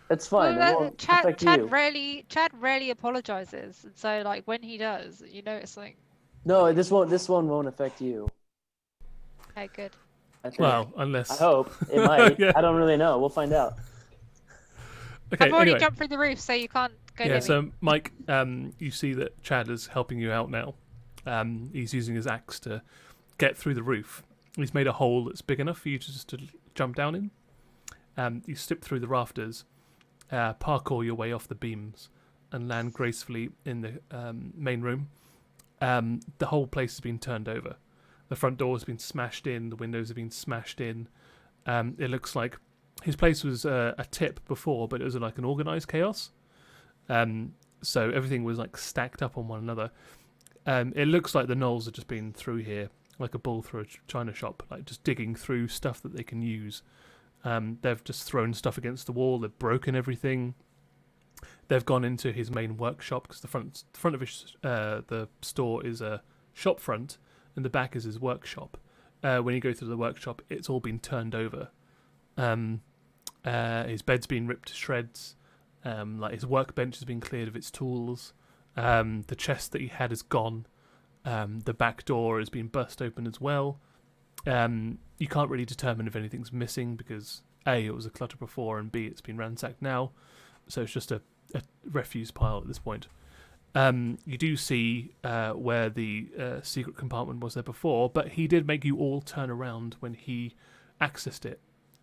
It's fine. Well, It won't Chad affect you. rarely apologizes, and so like when he does, it's like, No, this one won't affect you. okay, good. I think. Well, unless I hope it might. Yeah. I don't really know. We'll find out. okay, I've already anyway. jumped through the roof, so you can't go near Yeah, me. so Mike, you see that Chad is helping you out now. He's using his axe to get through the roof. He's made a hole that's big enough for you to jump down in. You slip through the rafters, parkour your way off the beams, and land gracefully in the main room. The whole place has been turned over. The front door has been smashed in. The windows have been smashed in. It looks like his place was a tip before, but it was like an organised chaos. So everything was like stacked up on one another. It looks like the gnolls have just been through here, like a bull through a china shop, like just digging through stuff that they can use. They've just thrown stuff against the wall. They've broken everything. They've gone into his main workshop because the front of his the store is a shop front, and the back is his workshop. When you go through the workshop, it's all been turned over. His bed's been ripped to shreds. Like his workbench has been cleared of its tools. The chest that he had is gone. The back door has been burst open as well. You can't really determine if anything's missing because A, it was a clutter before, and B, it's been ransacked now. So it's just a refuse pile at this point. You do see where the secret compartment was there before, but he did make you all turn around when he accessed it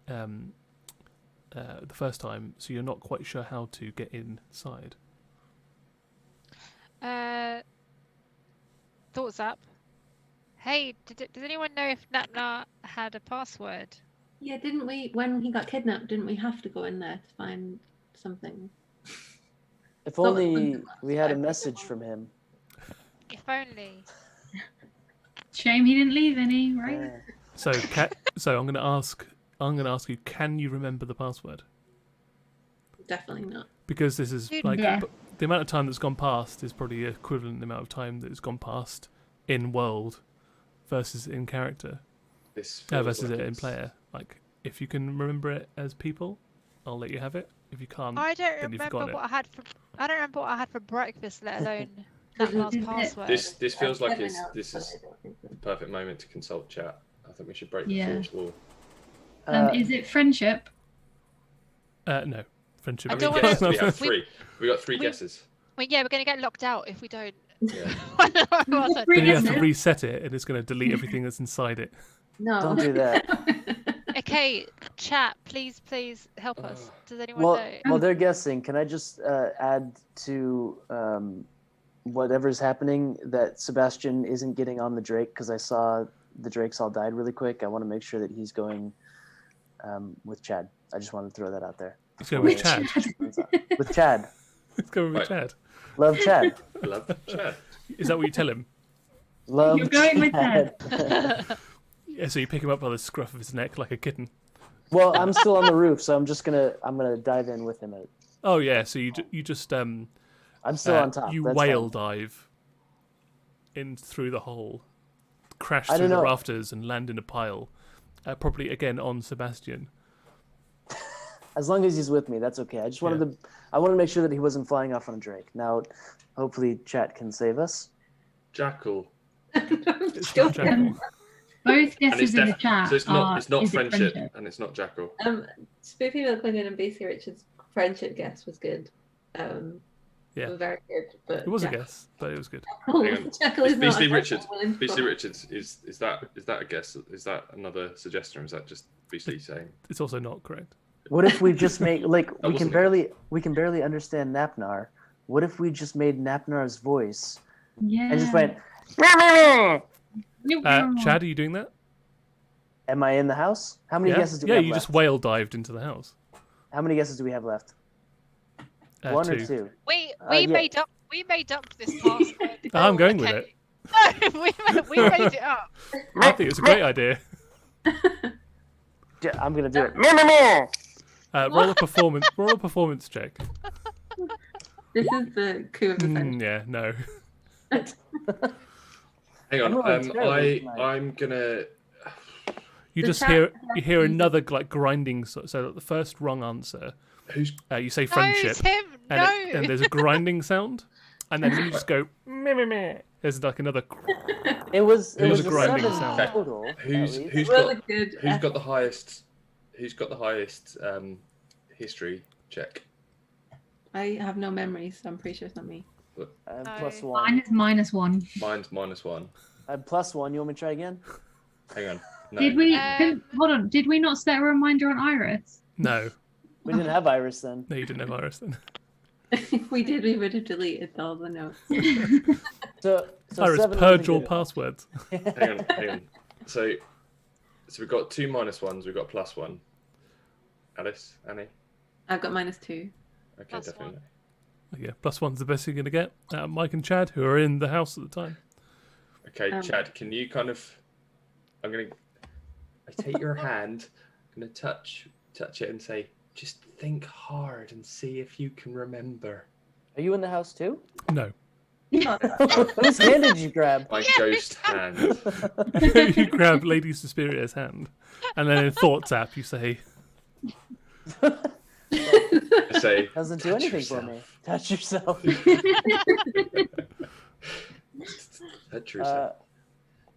the first time, so you're not quite sure how to get inside. Thoughts up. Hey, does anyone know if Napna had a password? Yeah, didn't we, when he got kidnapped, didn't we have to go in there to find something? If only we had a message from him. If only. Shame he didn't leave any, right? Yeah. So, so I'm going to ask you: can you remember the password? Definitely not. Because this is like Yeah. the amount of time that's gone past is probably equivalent to the amount of time that has gone past in world versus in character. This feels Versus like it in it's- player. Like, if you can remember it as people, I'll let you have it. If you can't, I don't then you've remember forgotten what I had for. I don't remember what I had for breakfast, let alone Is Napna's it- password. This feels like Definitely not, this but is I don't think so. the perfect moment to consult chat. I think we should break the Yeah. fourth wall. Is it friendship? no friendship. I How don't many wanna- guesses do we have? we- Three. We got three we- guesses. I mean, yeah, we're gonna get locked out if we don't. Yeah. I don't know what I said. Then you have to Yes. reset it, and it's going to delete everything that's inside it. No. Don't do that. Okay, chat, please help us. Does anyone Well, know? while they're guessing, can I just add to whatever's happening that Sebastian isn't getting on the Drake because I saw the Drakes all died really quick. I want to make sure that he's going with Chad. I just wanted to throw that out there. Let's go with Chad. With Chad. Let's go with Right. Chad. Love Chad. I love Chad. Is that what you tell him? Love You're going with Chad. Yeah, so you pick him up by the scruff of his neck like a kitten. Well, I'm still on the roof, so I'm gonna dive in with him. Oh yeah, so you just I'm still on top. You That's whale fine. dive in through the hole, crash I through don't the know. rafters, and land in a pile. Probably again on Sebastian. As long as he's with me, that's okay. I just wanted I wanted to make sure that he wasn't flying off on a drake. Now, hopefully, chat can save us. Jackal. It's not Jackal. Both And guesses in the chat so it's not are, is it friendship, and it's not Jackal. Spoofy McClingan and BC Richards' friendship guess was good. Yeah. Very good. But It was a guess, but it was good. Hang on. Jackal is not Beastly a Richards. willing to Beastly follow. Richards is that a guess? Is that another suggestion, or is that just Beastly saying? It's also not correct. What if we just make like we can wasn't barely understand Napnar? What if we just made Napnar's voice Yeah. and just went? Chad, are you doing that? Am I in the house? How many Yeah, guesses do we yeah. have You left? just whale dived into the house. How many guesses do we have left? One Two. or two? We yeah. made up this password. I'm going with Okay. No, we made it up. I think it's a great idea. Yeah, I'm gonna do it. Roll a performance. Roll a performance check. This is the coup of the century. Yeah, no. Hang on. Everyone's terrible tonight. I'm gonna. You The just chat hear has another like grinding. So the first wrong answer, Who's you say No, friendship, it's him. and, No. and there's a grinding sound, and then you just go. Meh, meh, meh. There's like another. It was Who's a grinding 7 sound? total. at who's least. who's Really got good. who's got the highest? Who's got the highest history check? I have no memories, so I'm pretty sure it's not me. I'm No. plus Mine one. is -1. Mine's -1. I'm plus one. You want me to try again? Hang on. No. Did we? Um, Hold on. Did we not set a reminder on Iris? No, We didn't have Iris then. no, you didn't have Iris then. If we did, we would have deleted all the notes. So Iris, 7 purge all wasn't good passwords. Hang on. So we've got 2 -1s. We've got +1. Alice, Annie. I've got -2. Okay, +1. definitely. Yeah, +1's the best you're gonna get. Mike and Chad, who are in the house at the time. Okay, Chad, can you kind of? I take your hand. I'm gonna touch it and say, just think hard and see if you can remember. Are you in the house too? No, Whose hand did you grab? My ghost hand. you grab Lady Suspiria's hand, and then in Thoughts app you say, I say, Doesn't do "Touch anything for me. yourself." Touch yourself. Touch yourself.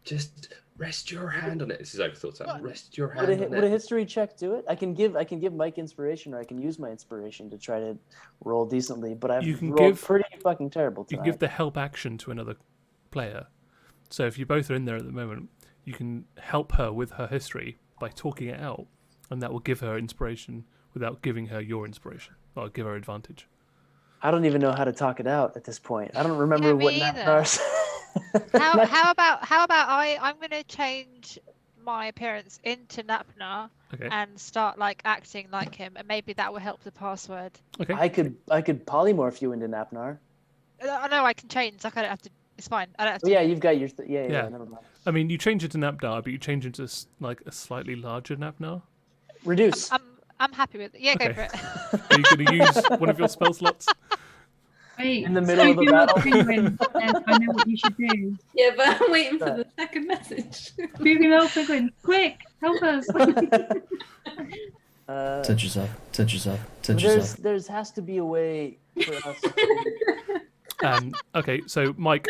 Just rest your hand on it. This is over Thoughts app. What? Rest your Would hand a, on would a it. history check do it? I can give Mike inspiration, or I can use my inspiration to try to roll decently. But I've You can rolled give- pretty fucking terrible you tonight. can give the help action to another player. So if you both are in there at the moment, you can help her with her history by talking it out, and that will give her inspiration without giving her your inspiration, or give her advantage. I don't even know how to talk it out at this point. I don't remember Yeah, what me either. Napnar's. How about I'm gonna change my appearance into Napnar Okay. and start like acting like him, and maybe that will help the password. Okay. I could polymorph you into Napnar. I know I can change. Like I don't have to. It's fine. I don't have Oh to. yeah, you've got your yeah. Yeah. Never mind. I mean, you change it to Napnar, but you change it to like a slightly larger Napnar. Reduce. I'm happy with it. Yeah, Okay. go for it. Are you going to use one of your spell slots? Wait, In the middle of a battle. Penguin says, I know what you should do. Yeah, but I'm waiting for the second message. Female Penguin, quick, help us. Touch yourself. Touch yourself. Touch yourself. There's has to be a way for us. Okay, so Mike,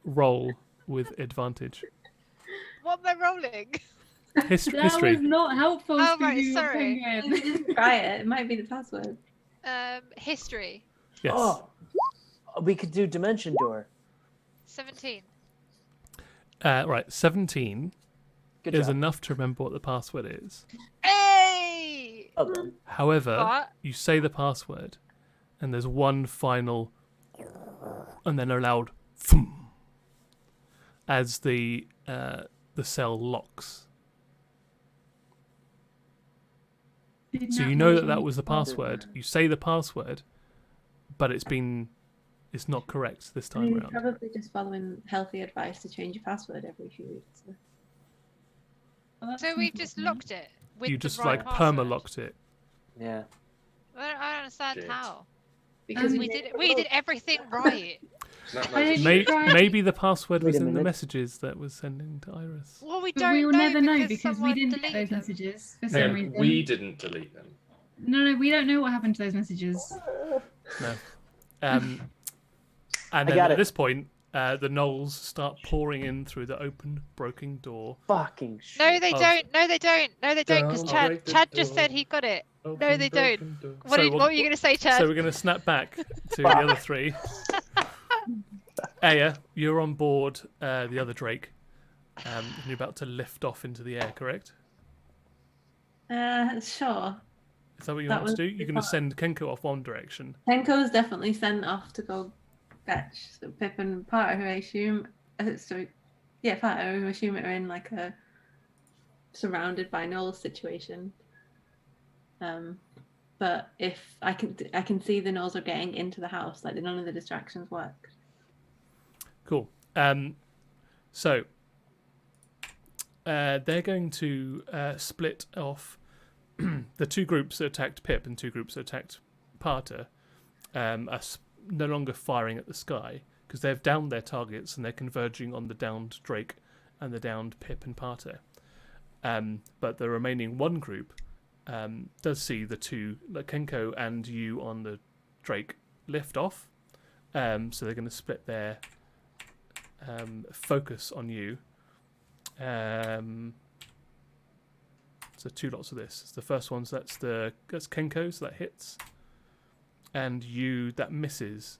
roll with advantage. What am I rolling? That History. was not helpful. Oh, right, Female sorry. Penguin. Just try it. It might be the password. History. Yes. Oh, we could do Dimension Door. 17. Right, 17 Good is job. enough to remember what the password is. Hey! Well done. However, What? you say the password, and there's one final, and then a loud thump as the cell locks. So you know that was the password. You say the password, but it's not correct this time You're around. probably just following healthy advice to change your password every few weeks. So we just locked it with You the just right like password. perma-locked it. Yeah. I don't understand Shit. how. Because We did everything right. Maybe the password Wait was a in the minute. messages that was sending to Iris. Well, we But don't we will know never know because because we someone didn't get deleted those them. messages for some And reason. we didn't delete them. No, we don't know what happened to those messages. No. And I then got at it. this point, the gnolls start pouring in through the open, broken door. Fucking shit. No, they Of- don't. No, they don't. No, they don't. Because Don't break the Chad just door. said he got it. Open, No, they don't. broken door. What were you going to say, Chad? So we're going to snap back to the other three. Aya, you're on board the other Drake. And you're about to lift off into the air, correct? Sure. Is that what you That want to was do? You're going to send Kenko off one direction. Tenko's definitely sent off to go fetch Pip and Parter, who I assume. Parter, who I assume are in like a surrounded by gnolls situation. But if I can see the gnolls are getting into the house, like none of the distractions work. Cool. So they're going to split off the two groups that attacked Pip and two groups that attacked Parter. Are no longer firing at the sky because they've downed their targets and they're converging on the downed Drake and the downed Pip and Parter. But the remaining one group does see the two, like Kenko and you on the Drake, lift off. So they're going to split their focus on you. So two lots of this. The first one, so that's Kenko, so that hits. And you, that misses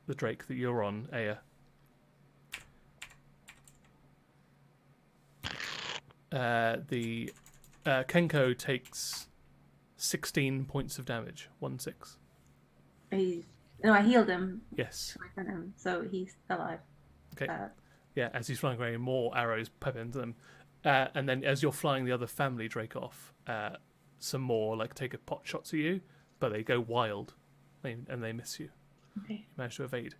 the Drake that you're on, Aya. The Kenko takes 16 points of damage. 1-6. I healed him. Yes. So he's alive. Okay. Yeah, as he's flying away, more arrows pep into them. And then as you're flying the other family Drake off, some more like take a pot shots at you, but they go wild and they miss you. Okay. You manage to evade.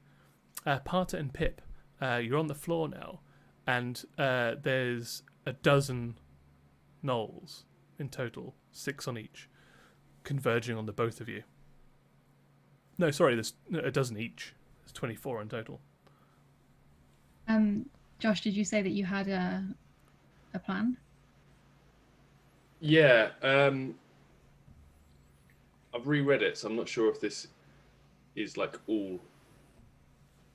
Parter and Pip, you're on the floor now, and there's a dozen gnolls in total, 6 on each, converging on the both of you. No, sorry, there's a dozen each. There's 24 in total. Josh, did you say that you had a plan? Yeah, I've reread it, so I'm not sure if this is like all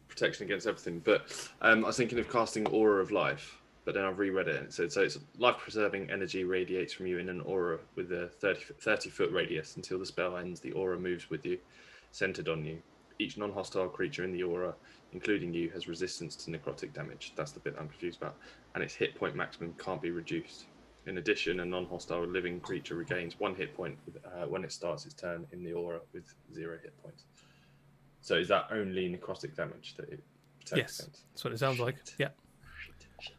protection against everything. But I was thinking of casting Aura of Life, but then I've reread it and it said so it's life-preserving energy radiates from you in an aura with a 30-foot radius until the spell ends. The aura moves with you, centered on you. Each non-hostile creature in the aura, including you, has resistance to necrotic damage. That's the bit I'm confused about. And its hit point maximum can't be reduced. In addition, a non-hostile living creature regains 1 hit point when it starts its turn in the aura with 0 hit points. So is that only necrotic damage that it protects Yes, against? that's what it sounds like. Yeah.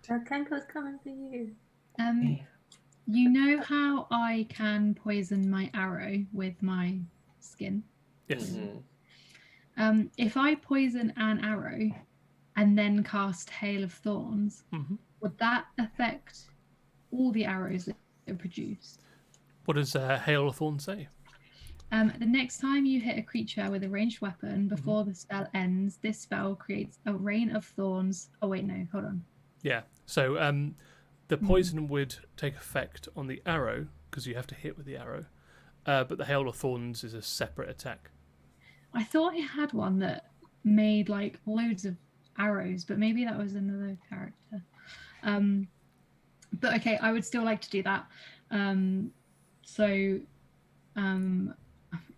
Tenko's coming for you. You know how I can poison my arrow with my skin? Yes. Mm-hmm. If I poison an arrow and then cast Hail of Thorns, would that affect all the arrows that are produced? What does Hail of Thorns say? The next time you hit a creature with a ranged weapon before the spell ends, this spell creates a rain of thorns. Oh wait, no, hold on. Yeah. So the poison would take effect on the arrow because you have to hit with the arrow, but the Hail of Thorns is a separate attack. I thought it had one that made like loads of arrows, but maybe that was another character. But okay, I would still like to do that.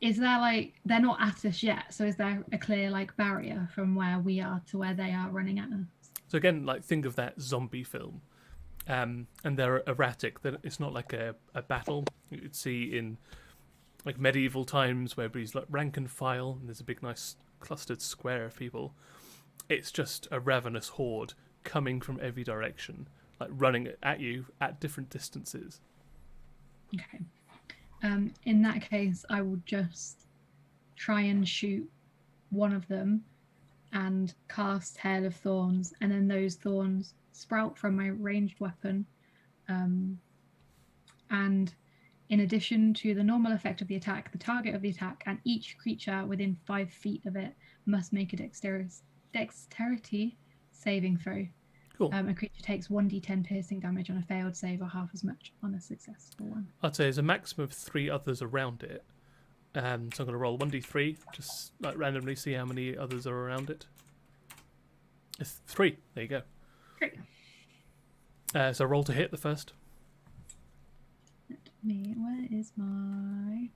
Is there like, they're not at us yet, so is there a clear like barrier from where we are to where they are running at us? So again, like think of that zombie film, and they're erratic. It's not like a battle you'd see in like medieval times where everybody's like rank and file, and there's a big nice clustered square of people. It's just a ravenous horde coming from every direction, like running at you at different distances. Okay. In that case, I will just try and shoot one of them and cast Hail of Thorns, and then those thorns sprout from my ranged weapon. And in addition to the normal effect of the attack, the target of the attack and each creature within 5 feet of it must make a dexterity saving throw. Cool. A creature takes 1d10 piercing damage on a failed save or half as much on a successful one. I'd say there's a maximum of 3 others around it. So I'm going to roll 1d3, just like randomly see how many others are around it. It's 3. There you go. Great. So roll to hit the first. Where is my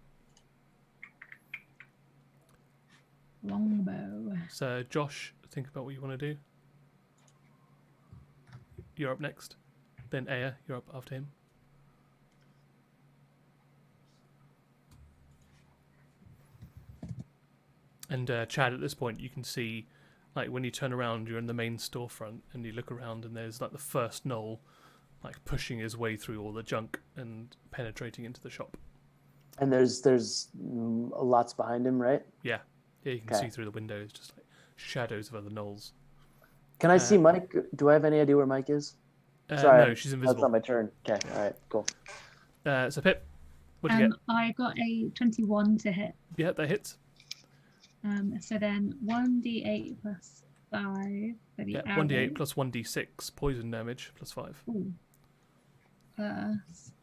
longbow? So Josh, think about what you want to do. You're up next. Then Aya, you're up after him. And Chad, at this point, you can see, like, when you turn around, you're in the main storefront, and you look around, and there's, like, the first gnoll, like, pushing his way through all the junk and penetrating into the shop. And there's lots behind him, right? Yeah, you can see through the windows, just like shadows of other gnolls. Can I see Mike? Do I have any idea where Mike is? Sorry, no, she's invisible. That's not my turn. Okay, all right, cool. So Pip, what did you get? I got a 21 to hit. Yeah, that hits. So then 1d8 plus 5 for the arrow. 1d8 plus 1d6 poison damage plus 5. Ooh. Plus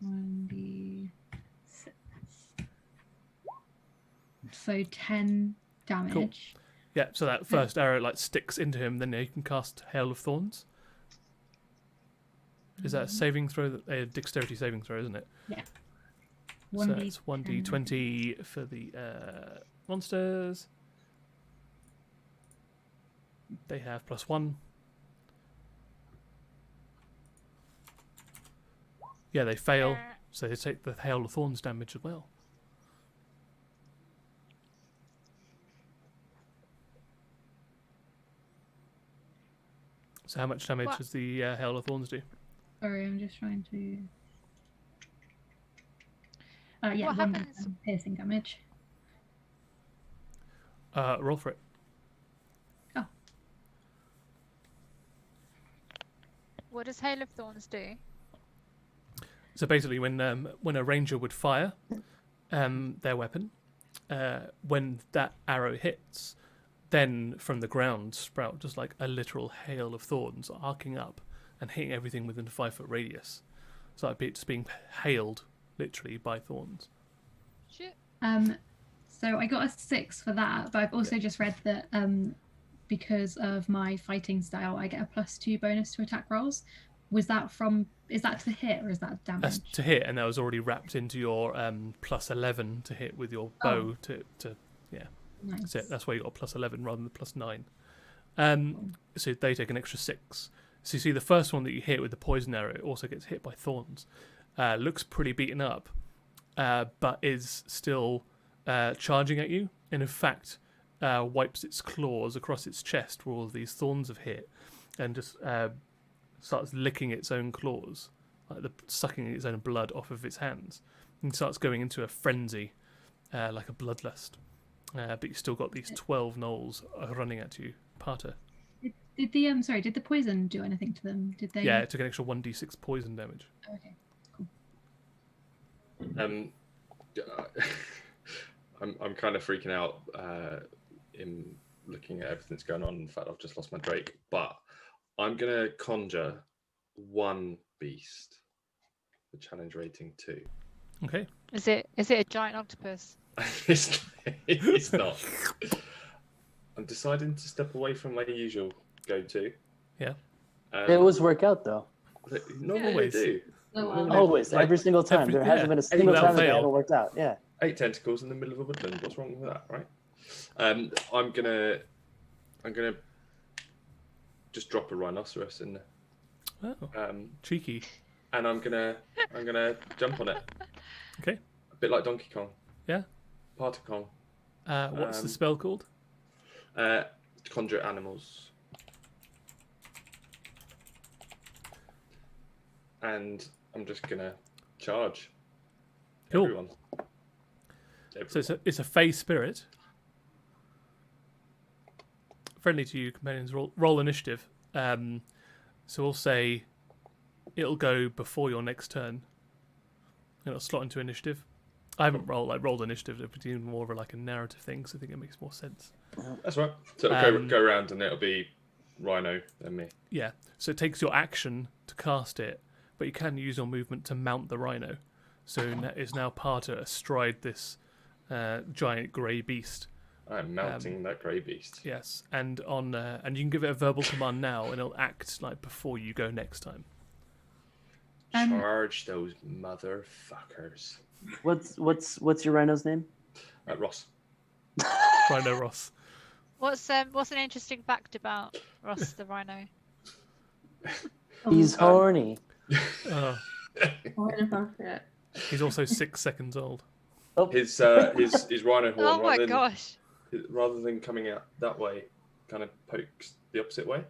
1d6. So 10 damage. Cool. Yeah, so that first arrow like sticks into him, then you can cast Hail of Thorns. Is that a saving throw? A dexterity saving throw, isn't it? Yeah. So it's 1d20 for the monsters. They have +1. Yeah, they fail, so they take the Hail of Thorns damage as well. So how much damage does the Hail of Thorns do? Sorry, I'm just trying to... yeah, What 1 happens? piercing damage. Roll for it. Oh. What does Hail of Thorns do? So basically, when a ranger would fire their weapon, when that arrow hits, then from the ground sprout just like a literal hail of thorns arcing up and hitting everything within a 5-foot radius. So like it's being hailed literally by thorns. Shit. So I got a 6 for that, but I've also just read that because of my fighting style, I get a +2 bonus to attack rolls. Is that to hit or is that damage? That's to hit, and that was already wrapped into your +11 to hit with your bow. To yeah. Nice. That's why you got a +11 rather than the +9. So they take an extra 6. So you see the first one that you hit with the poison arrow also gets hit by thorns. Looks pretty beaten up, but is still charging at you. And in fact, wipes its claws across its chest where all of these thorns have hit, and just starts licking its own claws, like sucking its own blood off of its hands, and starts going into a frenzy, like a bloodlust. But you still got these 12 gnolls running at you. Parter. Did the poison do anything to them? Did they? Yeah, it took an extra 1d6 poison damage. Okay, cool. I'm kind of freaking out in looking at everything that's going on. In fact, I've just lost my Drake, but I'm gonna conjure 1 beast. The challenge rating 2. Okay. Is it a giant octopus? It's not. I'm deciding to step away from my usual go-to. Yeah. They always work out though. Not Yeah, always. they do. Always, every single time. There hasn't been a single time that they haven't worked out. Yeah. 8 tentacles in the middle of a woodland. What's wrong with that, right? I'm gonna just drop a rhinoceros in there. Oh, cheeky. And I'm gonna jump on it. Okay. A bit like Donkey Kong. Yeah. Party Kong. What's the spell called? Conjure animals. And I'm just gonna charge. Cool. Everyone. So it's a fey spirit. Friendly to you, companions. Roll initiative. So we'll say it'll go before your next turn. It'll slot into initiative. I haven't rolled initiative. It's even more of a narrative thing, so I think it makes more sense. That's right. So it'll go around and it'll be Rhino and me. Yeah. So it takes your action to cast it, but you can use your movement to mount the Rhino. So it's now part of astride this giant grey beast. I'm mounting that grey beast. Yes, and and you can give it a verbal command now, and it'll act before you go next time. Charge those motherfuckers. What's your rhino's name? Ross. Rhino Ross. What's an interesting fact about Ross the rhino? He's horny. Inappropriate. He's also 6 seconds old. Oh. His rhino horn. Oh my gosh! Rather than coming out that way, kind of pokes the opposite way.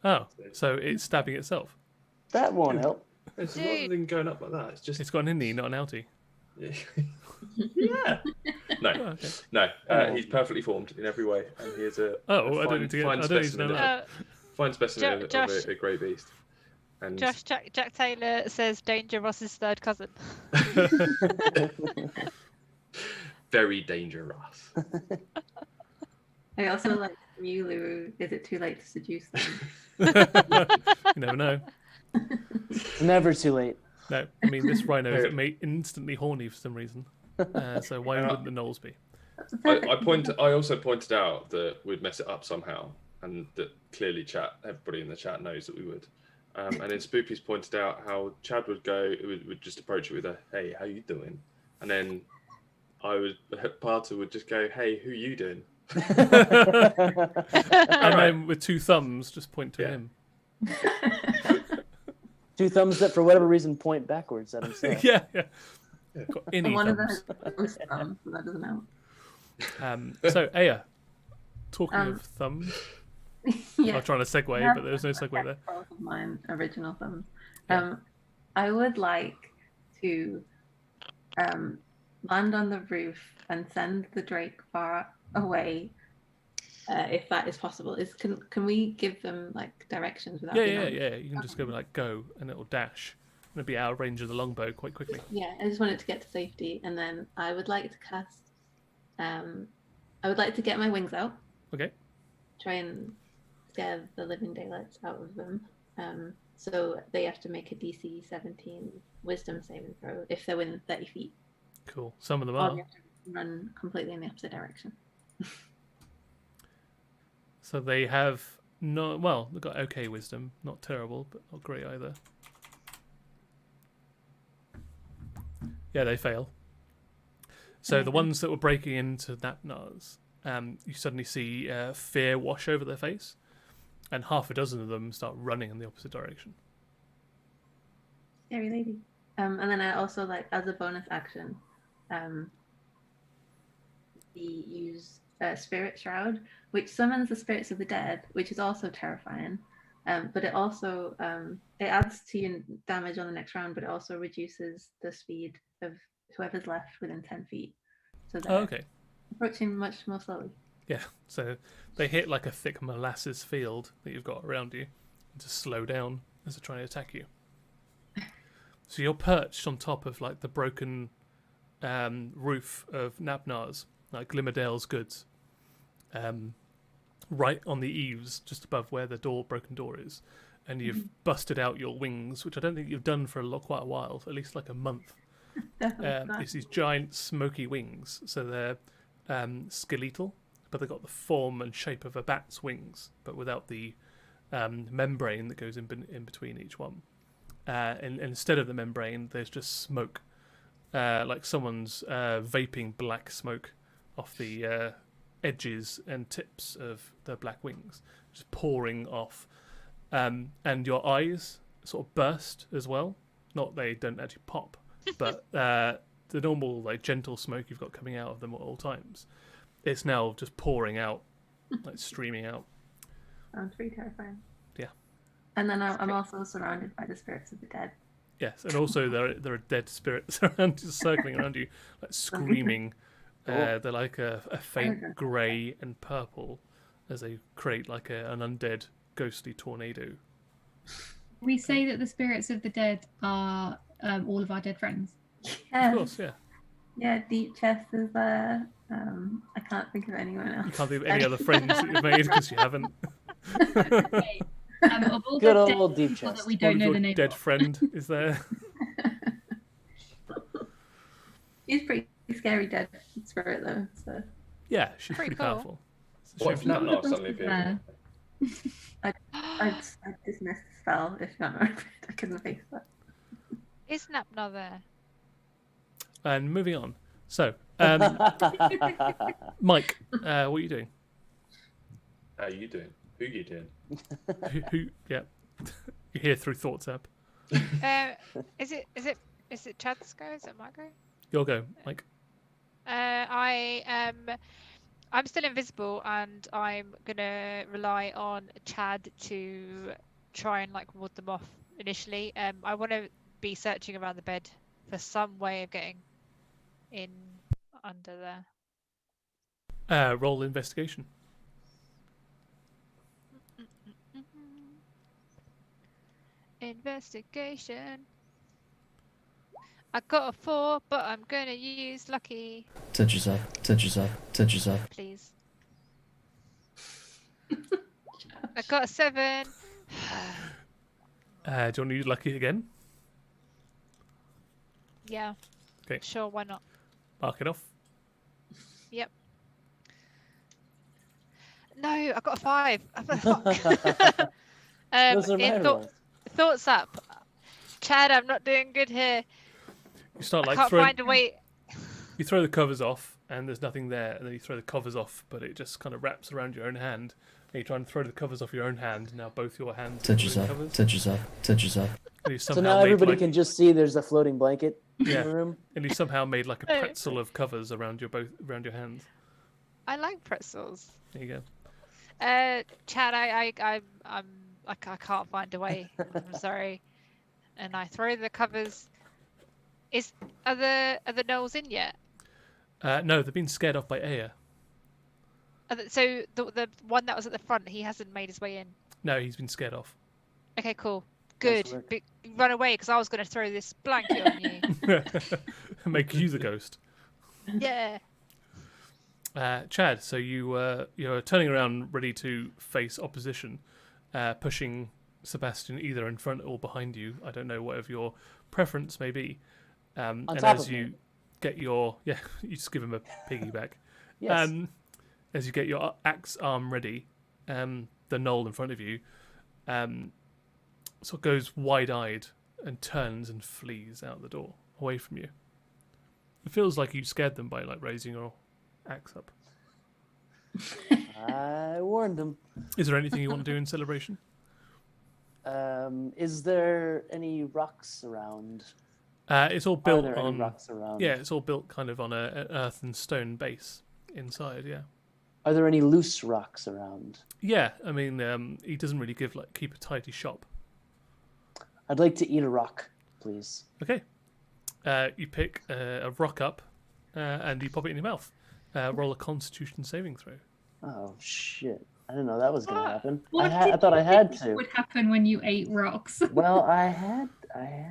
Oh, so it's stabbing itself. That won't help. It's rather than going up like that, it's just. It's got an innie, not an outie. Yeah. No, Oh, okay. no. He's perfectly formed in every way, and he is a. Oh, a I don't need to get. I don't need to know that. Fine specimen of Josh- a grey beast. And Jack Taylor says Danger Ross's third cousin. very dangerous. I also like Mulu. Is it too late to seduce them? You never know. Never too late. No, I mean this rhino is instantly horny for some reason. So why wouldn't the gnolls be? I also pointed out that we'd mess it up somehow, and that clearly everybody in the chat knows that we would. And then Spoopy's pointed out how Chad would just approach it with a "Hey, how you doing?" And then Parter would just go, "Hey, who you doing?" And then with 2 thumbs, just point to him. 2 thumbs that, for whatever reason, point backwards at himself. Yeah. Got any One of thumbs. those thumbs, so that doesn't help. So Aya, talking of thumbs, Yeah. I'm trying to segue, but there's no segue there. Both of mine original thumbs. I would like to land on the roof and send the Drake far away, if that is possible. Can we give them directions without? Yeah. You can just go go, and it'll dash, and it'll be out of range of the longbow quite quickly. Yeah, I just want it to get to safety, and then I would like to cast. I would like to get my wings out. Okay. Try and scare the living daylights out of them. So they have to make a DC 17 Wisdom saving throw if they're within 30 feet. Cool. Some of them Or are. they have to run completely in the opposite direction. So they have they've got okay wisdom, not terrible, but not great either. Yeah, they fail. So the ones that were breaking into Napnars, you suddenly see fear wash over their face, and half a dozen of them start running in the opposite direction. Scary lady. And then I also as a bonus action, we use Spirit Shroud, which summons the spirits of the dead, which is also terrifying. But it also it adds to your damage on the next round, but it also reduces the speed of whoever's left within 10 feet. So they're approaching much more slowly. Yeah, so they hit like a thick molasses field that you've got around you to slow down as they're trying to attack you. So you're perched on top of the broken roof of Napnar's, like Glimmerdale's goods, right on the eaves, just above where the broken door is, and you've busted out your wings, which I don't think you've done for quite a while, at least a month. It's these giant smoky wings, so they're skeletal, but they've got the form and shape of a bat's wings, but without the membrane that goes in between each one. And instead of the membrane, there's just smoke, like someone's vaping black smoke off the edges and tips of the black wings, just pouring off. And your eyes sort of burst as well. Not they don't actually pop, but the normal gentle smoke you've got coming out of them at all times, it's now just pouring out, streaming out. Sounds pretty terrifying. Yeah. And then I'm also surrounded by the spirits of the dead. Yes, and also there are dead spirits around, just circling around you, like screaming. They're like a faint grey and purple as they create like an undead, ghostly tornado. We say that the spirits of the dead are all of our dead friends. Yes. Of course, yeah. Yeah, Deep Chest is there. I can't think of anyone else. You can't think of any other friends that you've made because you haven't. Okay. Of all Good the dead old Deep people Chest. that we One don't of know your the name dead of. friend is there. He's pretty scary dead spirit though. So Yeah, she's Pretty pretty cool. powerful. It's a What shame if she Nap died. Nap suddenly appears? There. I dismissed the spell. If not, I couldn't face that. Is Napna there? And moving on. So, Mike, what are you doing? How are you doing? Who you doing? Who yeah. You hear through Thoughts app. Is it Chad's go? Is it my go? Your go, Mike. I'm still invisible, and I'm gonna rely on Chad to try and like ward them off initially. I want to be searching around the bed for some way of getting in under there. Roll investigation. Investigation. I got a 4, but I'm gonna use lucky, Touch yourself. Touch yourself. Touch yourself. please. I got a 7. Do you want to use lucky again? Yeah. Okay. Sure, why not? Mark it off. Yep. No, I got a 5. Fuck. Those are my in rolls. thoughts up. Chad, I'm not doing good here. You start I like can't throwing. find a way. You throw the covers off, and there's nothing there. And then you throw the covers off, but it just kind of wraps around your own hand. And you try and throw the covers off your own hand. Now both your hands are Touch in yourself. covers. Touch yourself. Touch yourself. And you So somehow now made, everybody like, can just see there's a floating blanket Yeah. in the room. And you somehow made like a Oh. pretzel of covers around your hands. I like pretzels. There you go. Chad, I can't find a way. I'm sorry. And I throw the covers. Are the gnolls in yet? No, they've been scared off by Aya. So the one that was at the front, he hasn't made his way in. No, he's been scared off. Okay, cool. Nice Good. work. Run away, because I was going to throw this blanket on you. Make you the ghost. Yeah. Chad, so you're turning around, ready to face opposition, pushing Sebastian either in front or behind you. I don't know, whatever your preference may be. And top as of you me. get your you just give him a piggyback. Yes. As you get your axe arm ready, the gnoll in front of you, sort of goes wide-eyed and turns and flees out the door away from you. It feels like you scared them by like raising your axe up. I warned him. Is there anything you want to do in celebration? Is there any rocks around? It's all Are built there any on rocks around? yeah, it's all built kind of on an earth and stone base inside. Yeah, Are there any loose rocks around? yeah. I mean, he doesn't really keep a tidy shop. I'd like to eat a rock, please. Okay, you pick a rock up and you pop it in your mouth. Roll a Constitution saving throw. Oh shit! I didn't know that was gonna happen. What I did thought you I had think to. would happen when you ate rocks? Well, I had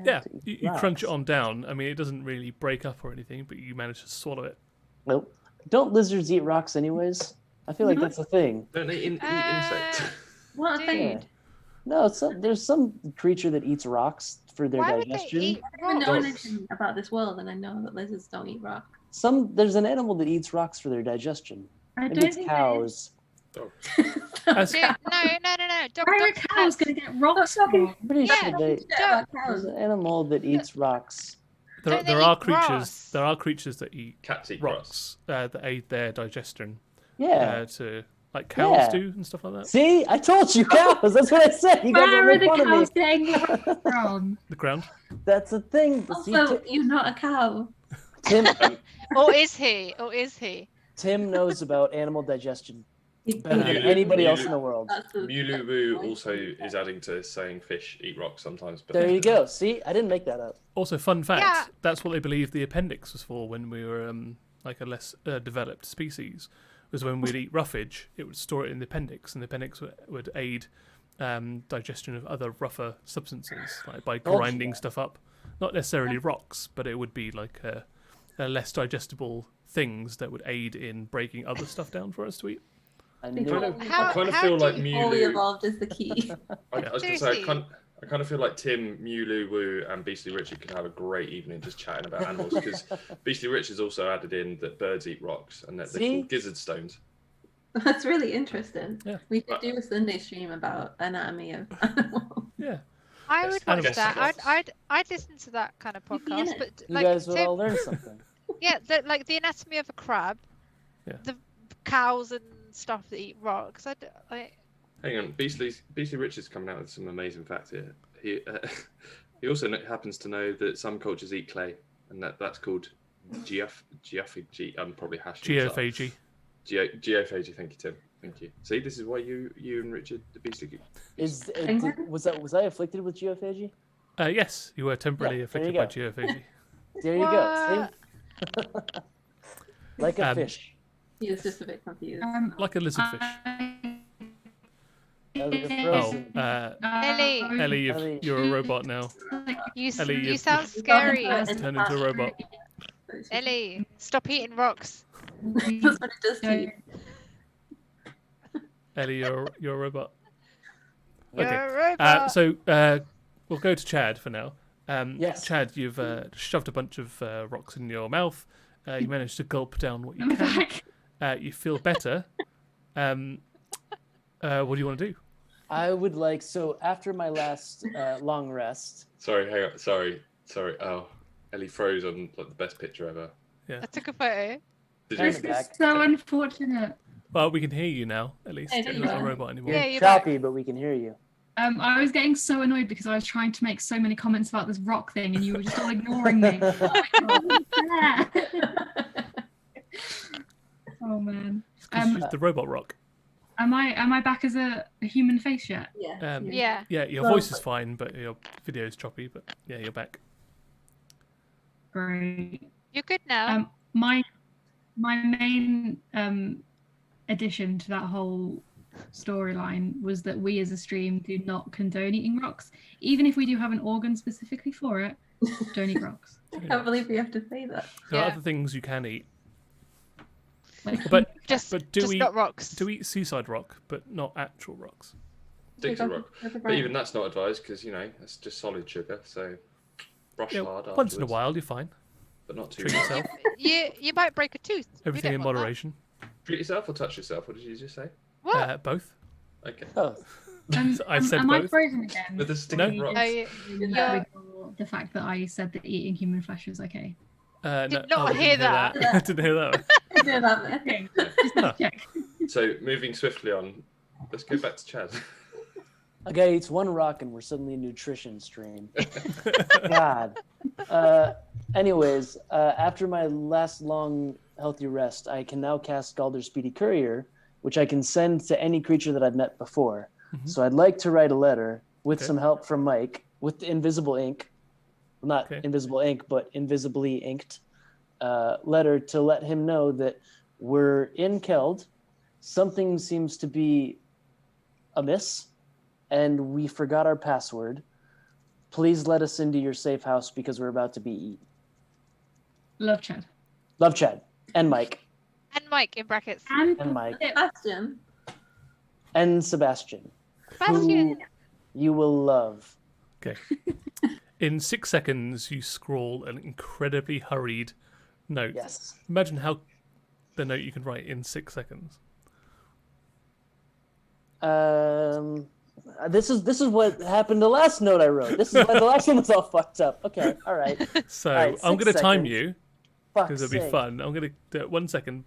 Yeah, to eat you crunch it rocks. on down. I mean, it doesn't really break up or anything, but you manage to swallow it. Nope. Don't lizards eat rocks anyways? I feel like that's a thing. Don't they eat insects? What a thing. Dude, No, there's some creature that eats rocks for their why would digestion. they eat I know rocks? anything about this world, and I know that lizards don't eat rock. There's an animal that eats rocks for their digestion. I Maybe don't it's think cows. As- Dude, no. Dog, Why are dogs, cows cats. going to get rocks Stop from? I'm pretty Yeah, sure they, Dog, there's an animal that eats rocks. there Don't they are eat creatures. grass? There are creatures that eat Cats eat grass. rocks that aid their digestion. Yeah. To like cows Yeah. do and stuff like that. See, I told you cows. That's what I said. You guys Where are are the making fun of me. cows getting rocks from? The ground. That's a thing. See, Also, you're not a cow. Tim Or is he? Tim knows about animal digestion Better than Mulu- anybody else Mulu- in the world. Mulubu also is adding to saying fish eat rocks sometimes. But There you go. See, I didn't make that up. Also, fun fact, Yeah. that's what they believed the appendix was for when we were like a less developed species. Was when we'd eat roughage, it would store it in the appendix, and the appendix would aid digestion of other rougher substances, like by Told you grinding that. stuff up. Not necessarily rocks, but it would be like a less digestible things that would aid in breaking other stuff down for us to eat. I knew kind it. of, How- I kind of how feel do like you- Fully Mulu. evolved is the key. I was going to say, I kind of feel like Tim, Mulu, Woo, and Beastly Richard could have a great evening just chatting about animals, because Beastly Richard's also added in that birds eat rocks and that they're See? called gizzard stones. That's really interesting. Yeah. We could do a Sunday stream about anatomy of animals. Yeah. I Yes, would watch animal that. stuff. I'd listen to that kind of You can podcast. get But You like, guys would Tim, all learn something. yeah, like the anatomy of a crab, Yeah. the cows and stuff that eat rocks. Hang on, Beastly Richard's coming out with some amazing facts here. He also happens to know that some cultures eat clay, and that's called geophagy. I'm probably hashing this up. Geophagy. Geophagy. Thank you, Tim. Thank you. See, this is why you and Richard, the Beastly. Was I afflicted with geophagy? Yes, you were temporarily Yeah, there you afflicted by geophagy. There you go. See? Like a fish. He was just a bit confused. Like a lizardfish. They're Oh, frozen. Ellie. Ellie, Ellie. you're a robot now. You Ellie, you you've- sound scary. Turned into a robot. Ellie, stop eating rocks. That's what it does to you. Ellie, you're a robot. You're Okay. a robot. So we'll go to Chad for now. Yes. Chad, you've shoved a bunch of rocks in your mouth. You managed to gulp down what you I'm can. back. You feel better. What do you want to do? I would like, so after my last long rest, Sorry, hang on. Sorry. Oh, Ellie froze on like the best picture ever. I took a photo. Did Turn you? it back. So unfortunate. Well, we can hear you now, at least. Hey, You're there not you a are. robot anymore. Yeah, you're you're back. choppy, but we can hear you. I was getting so annoyed because I was trying to make so many comments about this rock thing and you were just all ignoring me. Oh my God, what's that? Oh man. It's 'cause she's the robot rock. Am I back as a human face yet? Yeah. Yeah. Yeah, your Well, voice is fine, but your video's choppy. But yeah, you're back. Great. You're good now. My main addition to that whole storyline was that we as a stream do not condone eating rocks. Even if we do have an organ specifically for it, don't eat rocks. I can't believe we have to say that. There are Yeah. other things you can eat, Like, but just do just we not rocks. do eat seaside rock, but not actual rocks? Sticks of rock. But even that's not advised because that's just solid sugar. So brush Yeah, hard once in a afterwards, while you're fine. but not too Treat much. yourself. You might break a tooth. We Everything don't in want that. moderation. Treat yourself or touch yourself. What did you just say? What? Both. Okay. Oh, I said am I both. frozen again? With a stick No. of rock. Oh, you- With the fact that I said that eating human flesh was okay. No, Did not I didn't hear that. I didn't hear that. Yeah, that bit. Okay, just Huh. check. So moving swiftly on, let's go back to Chad. a guy eats one rock and we're suddenly a nutrition stream. God. Anyways, after my last long healthy rest, I can now cast Galder's Speedy Courier, which I can send to any creature that I've met before. Mhm. So I'd like to write a letter with Okay. some help from Mike with the invisible ink. Well, not Okay. invisible ink, but invisibly inked letter to let him know that we're in Keld. Something seems to be amiss, and we forgot our password. Please let us into your safe house because we're about to be eaten. Love Chad. Love Chad and Mike And Mike in brackets. and Mike Sebastian. and Sebastian, Sebastian. who you will love. Okay. In 6 seconds, you scrawl an incredibly hurried note. Yes. Imagine how the note you can write in 6 seconds. This is what happened the last note I wrote. This is why the last one was all fucked up. Okay, all right. So All right, I'm 6 going to time seconds. you Fuck's because it'll be sake. fun. I'm going to do it 1 second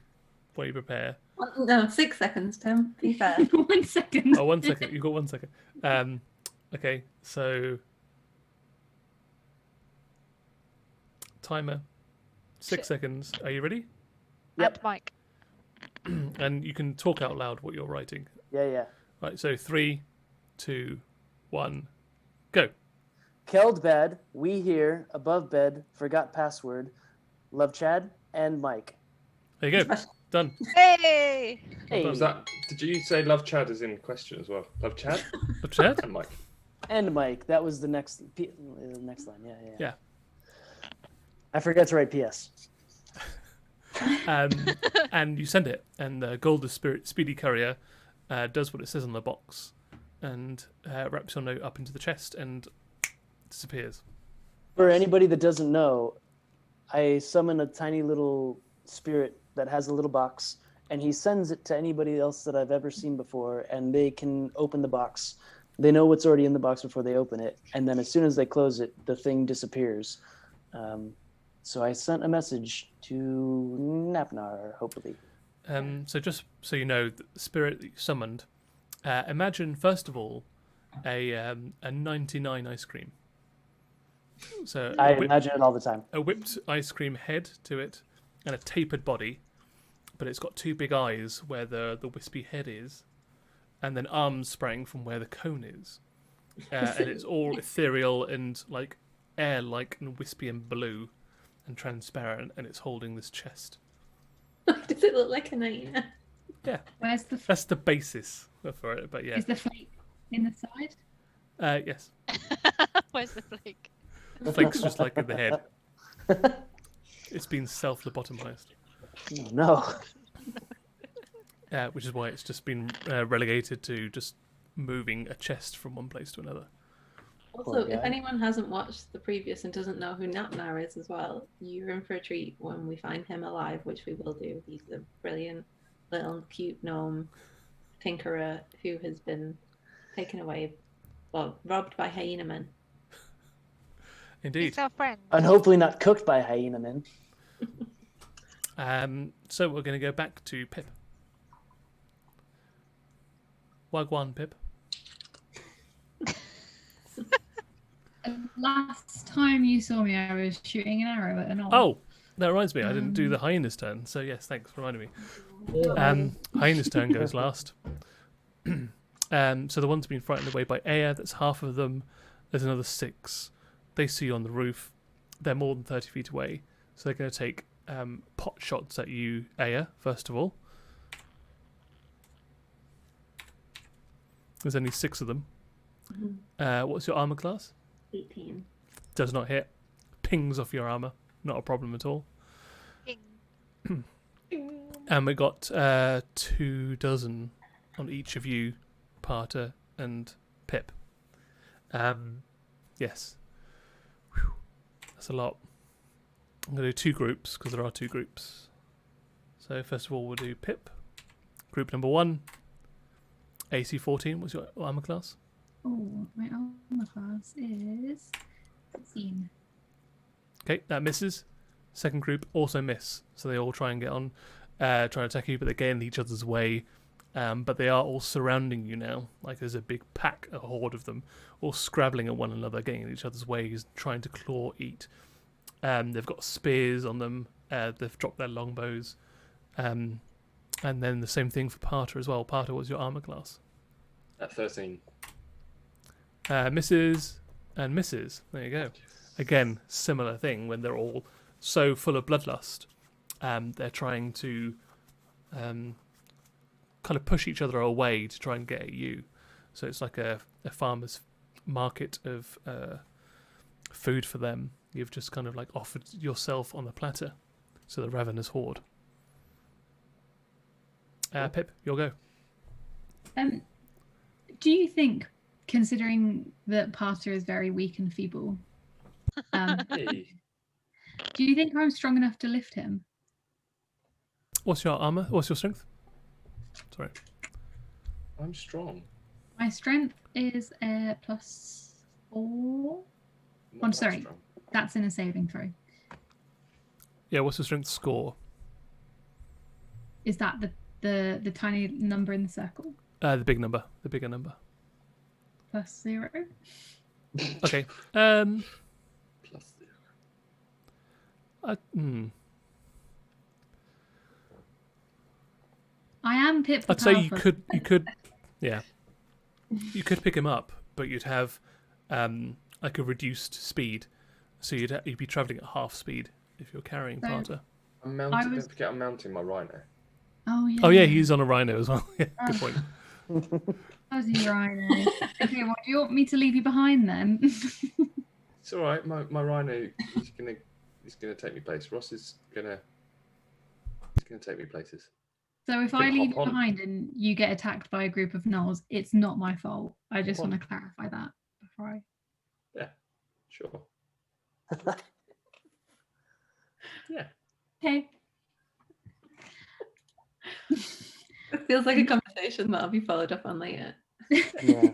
while you prepare. No, 6 seconds, Tim. Be fair. 1 second. Oh, 1 second. You've got 1 second. Okay, so timer. 6 Shit. seconds. Are you ready? Yep. And Mike. and you can talk out loud what you're writing. Yeah. Right, so 3, 2, 1, go. Keld bed, we here, above bed, forgot password. Love Chad and Mike. There you go. Done. Hey! Hey. Was that? Did you say love Chad is in question as well? Love Chad Love Chad? and Mike. And Mike. That was the next line. Yeah. I forgot to write PS. And you send it, and the Golden Spirit Speedy Courier does what it says on the box, and wraps your note up into the chest and disappears. For anybody that doesn't know, I summon a tiny little spirit that has a little box, and he sends it to anybody else that I've ever seen before, and they can open the box. They know what's already in the box before they open it, and then as soon as they close it, the thing disappears. So I sent a message to Napnar, hopefully. So just so you know, the spirit that you summoned, imagine first of all a 99 ice cream. So I imagine it all the time. a whipped ice cream head to it, and a tapered body, but it's got 2 big eyes where the wispy head is, and then arms spraying from where the cone is, and it's all ethereal and like air-like and wispy and blue and transparent, and it's holding this chest. Does it look like a nightmare? Yeah, Where's the that's the basis for it. But yeah, is the flake in the side? yes, Where's the flake? the flake's just like in the head. It's been self-lobotomized, Oh, no. which is why it's just been relegated to just moving a chest from one place to another. Also, Poor if guy. anyone hasn't watched the previous and doesn't know who Napnar is as well, you're in for a treat when we find him alive, which we will do. He's a brilliant little cute gnome tinkerer who has been taken away, well, robbed by hyena men. Indeed. He's our friend. And hopefully not cooked by hyena men. So we're going to go back to Pip. Wagwan, Pip. Last time you saw me, I was shooting an arrow at an owl. Oh, that reminds me. I didn't do the hyena's turn. So yes, thanks for reminding me. Hyena's turn goes last. So the one's been frightened away by Aya. That's half of them. There's another 6. They see you on the roof. They're more than 30 feet away. So they're going to take pot shots at you, Aya, first of all. There's only 6 of them. What's your armor class? 18. Does not hit. Pings off your armor. Not a problem at all. Ding. And we got 2 dozen on each of you, Parter and Pip. Yes. Whew. That's a lot. I'm going to do 2 groups because there are 2 groups. So first of all, we'll do Pip. Group number 1. AC 14. What's your armor class? Oh, my armor class is 16. Okay, that misses. Second group also miss. So they all try and get on, try to attack you, but they get in each other's way. But they are all surrounding you now. Like there's a big pack, a horde of them, all scrabbling at one another, getting in each other's ways, trying to claw, eat. They've got spears on them. They've dropped their longbows. And then the same thing for Parter as well. Parter, what's your armor class? At 13. Misses and misses. There you go. Again, similar thing when they're all so full of bloodlust. They're trying to kind of push each other away to try and get at you. So it's like a farmer's market of food for them. You've just kind of like offered yourself on a platter. So the ravenous horde. Pip, you'll go. Do you think, considering that Parter is very weak and feeble, Hey. do you think I'm strong enough to lift him? What's your armor? What's your strength? Sorry. I'm strong. My strength is a +4. Not I'm that sorry. strong. That's in a saving throw. Yeah, what's your strength score? Is that the tiny number in the circle? The big number. The bigger number. +0. Okay. +0. I am Pip the I'd say you Powerful. could, yeah, you could pick him up, but you'd have like a reduced speed, so you'd be travelling at half speed if you're carrying So- Parter. I'm mounting. was- Don't forget, I'm mounting my rhino. Oh yeah. Oh yeah, he's on a rhino as well. Yeah, good point. Fuzzy Rhino. Okay, well, do you want me to leave you behind then? It's all right. My rhino. He's gonna take me places. Ross is gonna. He's gonna take me places. So if Can I leave hop you on. behind and you get attacked by a group of gnolls, it's not my fault. I just on. want to clarify that before I. Yeah, sure. Yeah. Okay. It feels like a conversation that'll be followed up on later. Yeah.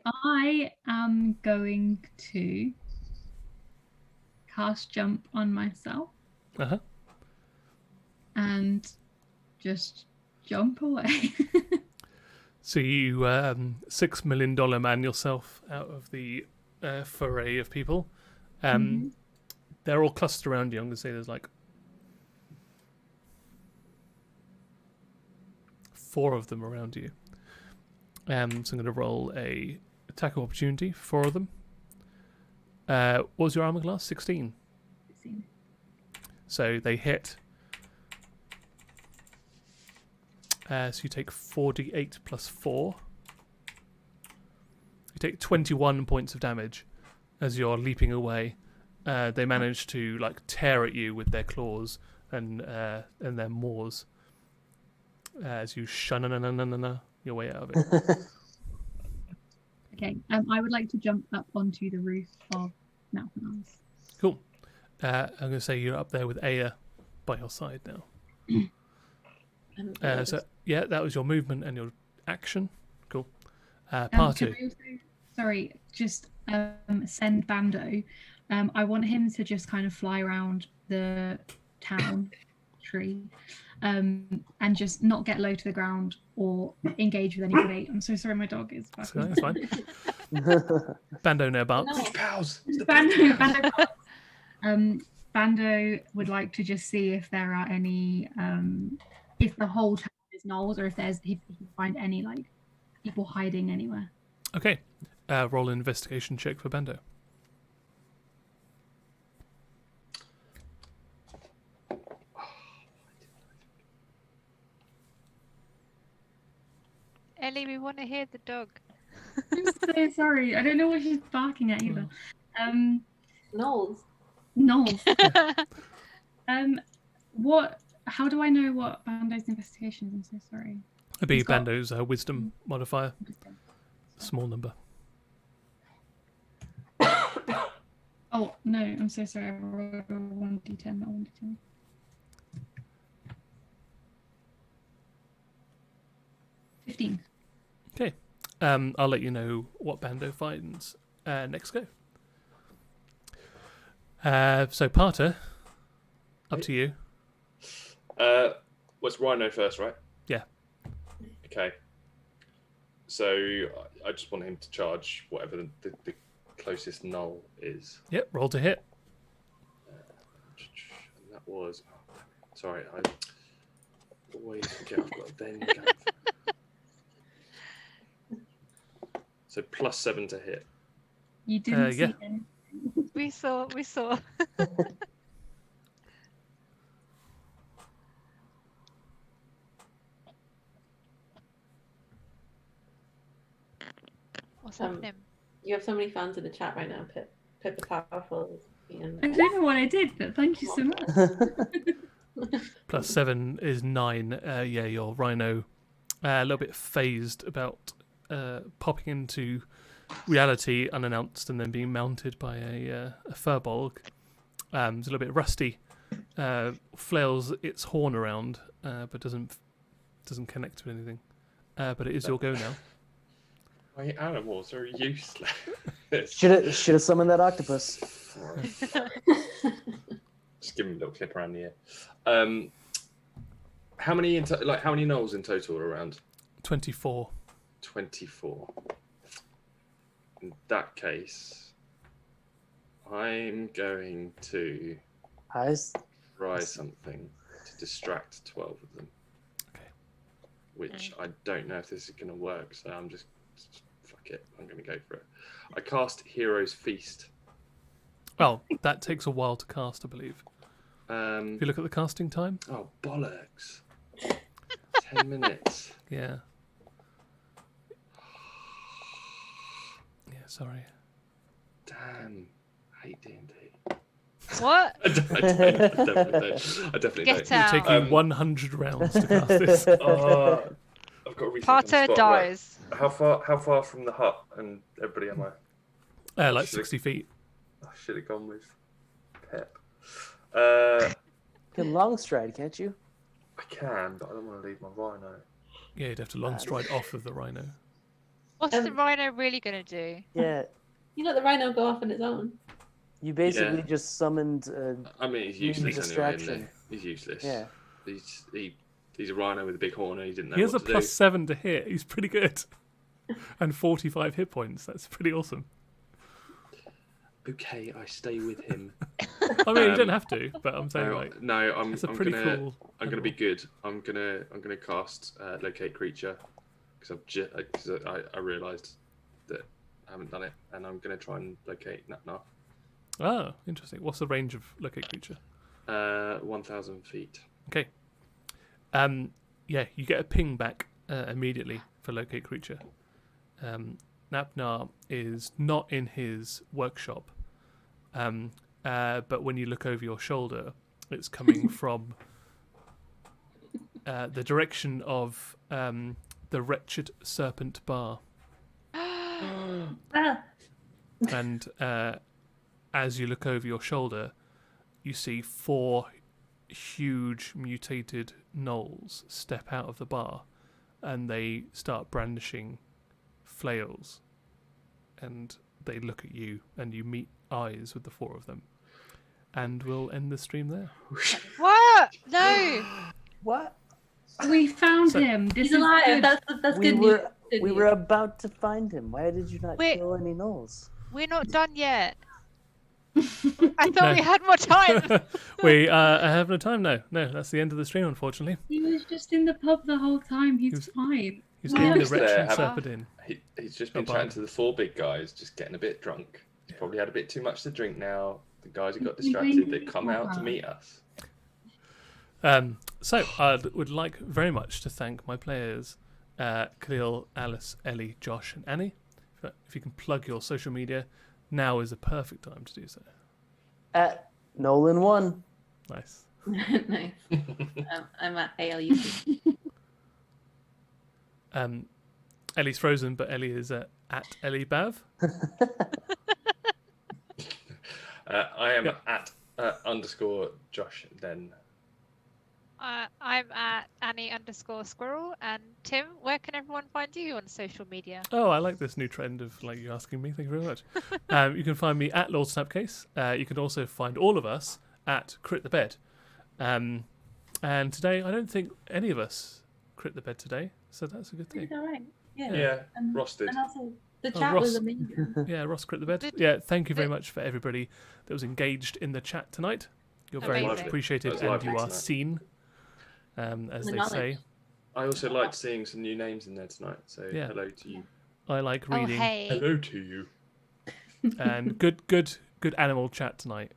I am going to cast jump on myself Uh-huh. and just jump away. So you $6 million man yourself out of the foray of people. They're all clustered around you. I'm going to say there's like 4 of them around you. So I'm going to roll a attack of opportunity for 4 of them. What was your armor class? 16. So they hit. So you take 4d8 plus 4. You take 21 points of damage as you're leaping away. They manage to like tear at you with their claws and their maws as you shun your way out of it. Okay. I would like to jump up onto the roof of Mountain Arms. Cool. I'm going to say you're up there with Aya by your side now. So yeah, that was your movement and your action. Cool. Can Party. I also, sorry, just send Bando. I want him to just kind of fly around the town tree and just not get low to the ground or engage with anybody. I'm so sorry, my dog is back. So that's fine. Bando now barks. No. Pals. Bando would like to just see if there are any, if the whole town is gnolls, or if he can find any like people hiding anywhere. Okay. Roll an investigation check for Bando. Ellie, we want to hear the dog. I'm so sorry. I don't know what she's barking at either. Knowles. Gnolls. What? How do I know what Bando's investigation is? I'm so sorry. It'd be He's got- Bando's wisdom modifier. Small number. Oh no, I'm so sorry. I rolled a 1d10, not 1d10. $15. Okay. I'll let you know what Bando finds next go. So Parter, up to you. Was Rhino first, right? Yeah. Okay. So I just want him to charge whatever the closest gnoll is. Yep. Roll to hit. And that was. Oh, sorry, I always forget I've got a then going. So +7 to hit. You didn't yeah. see anything. We saw. What's happening? You have so many fans in the chat right now, Pip. Pip the Powerful. I don't know what I did, but thank you so much. +7 is 9. Yeah, your rhino a little bit phased about popping into reality unannounced and then being mounted by a furbolg. It's a little bit rusty. Flails its horn around, but doesn't connect to anything. But it is your go now. My animals are useless. Should have summoned that octopus. Just give him a little clip around the ear. How many how many gnolls in total are around? 24. 24. In that case, I'm going to Eyes. try something to distract 12 of them. which I don't know if this is going to work. So I'm just fuck it. I'm going to go for it. I cast Hero's Feast. Well, that takes a while to cast, I believe. If you look at the casting time. Oh bollocks! 10 minutes. Yeah. Yeah, sorry. Damn. I hate D&D. What? I definitely don't. Get You're out. taking 100 rounds to cast this. I've got to rethink on the Pater spot, dies. Right. How far from the hut and everybody am I? Like 60 feet. I should have gone with Pep. You can long stride, can't you? I can, but I don't want to leave my rhino. Yeah, you'd have to long stride off of the rhino. What's the rhino really going to do? Yeah, You let the rhino go off on its own. you basically Yeah. just summoned. I mean, he's Need useless anyway, isn't distraction. he? He's useless. Yeah. He's a rhino with a big horn and he didn't know He has a what to +7 to hit. He's pretty good. And 45 hit points. That's pretty awesome. do. Okay, I stay with him. I mean, you don't have to, but I'm saying I'm it's a pretty gonna, cool. I'm gonna be good. I'm gonna cast locate creature because I realised that I haven't done it, and I'm gonna try and locate Natnar. Oh, interesting. What's the range of locate creature? 1,000 feet. Okay. Yeah, you get a ping back immediately for locate creature. Napnar is not in his workshop, but when you look over your shoulder, it's coming from the direction of the Wretched Serpent Bar. Ah, And as you look over your shoulder, you see 4 huge mutated gnolls step out of the bar, and they start brandishing flails, and they look at you, and you meet eyes with the 4 of them. And we'll end the stream there. What? No. What? We found So- him. This he's is alive. good. That's We good were- news. Good We news. were about to find him. Why did you not Wait. kill any gnolls? We're not done yet. I thought No. we had more time. We have no time now. No, that's the end of the stream, unfortunately. He was just in the pub the whole time. He's was- fine. He's Yeah. in the He's there, Wretched haven't- Serpent Inn. He's just been Not chatting bad. to the 4 big guys, just getting a bit drunk. He's probably had a bit too much to drink now. The guys who got distracted, they come out to meet us. So I would like very much to thank my players, Khalil, Alice, Ellie, Josh, and Annie. If you can plug your social media, now is a perfect time to do so. At Nolan1. Nice. Nice. I'm at ALU. Ellie's frozen, but Ellie is at Ellie Bav. I am Yep. at _ Josh then. I'm at Annie_Squirrel. And Tim, where can everyone find you on social media? Oh, I like this new trend of you asking me. Thank you very much. You can find me at Lord Snapcase. You can also find all of us at Crit the Bed. And today, I don't think any of us crit the bed today, so that's a good thing. It's all right. Yeah. Yeah, And, Ross did. and also, the Oh, chat was Ross. amazing. Yeah, Ross crit the bed. Did- Yeah, thank you very did- much for everybody that was engaged in the chat tonight. You're very much Amazing. appreciated, That was and lovely you are tonight. seen, as The they knowledge. say. I also liked seeing some new names in there tonight, so Yeah. hello to you. I like Oh, reading, hey. Hello to you. and good animal chat tonight.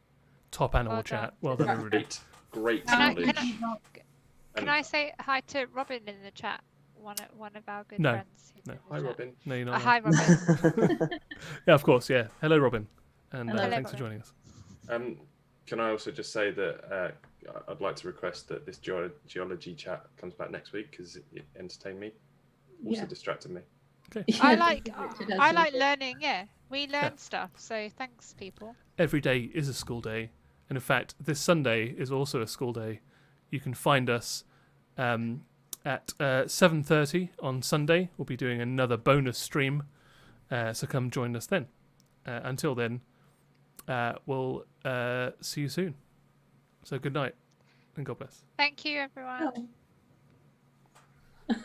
Top animal Well chat. done. Well done, everybody. Great Can I- knowledge. Can I say hi to Robin in the chat? One of our good No, friends. who's no. in the Hi, chat. Robin. No, you're not. Hi, Robin. Yeah, of course. Yeah. Hello, Robin, and Hello, thanks for Robin. joining us. Can I also just say that I'd like to request that this geology chat comes back next week because it entertained me, also Yeah. distracted me. I like Richard has I some- like learning. Yeah, we learn stuff. So thanks, people. Every day is a school day, and in fact, this Sunday is also a school day. You can find us at 7:30 on Sunday. We'll be doing another bonus stream, so come join us then. Until then, we'll see you soon. So good night, and God bless. Thank you, everyone. Oh.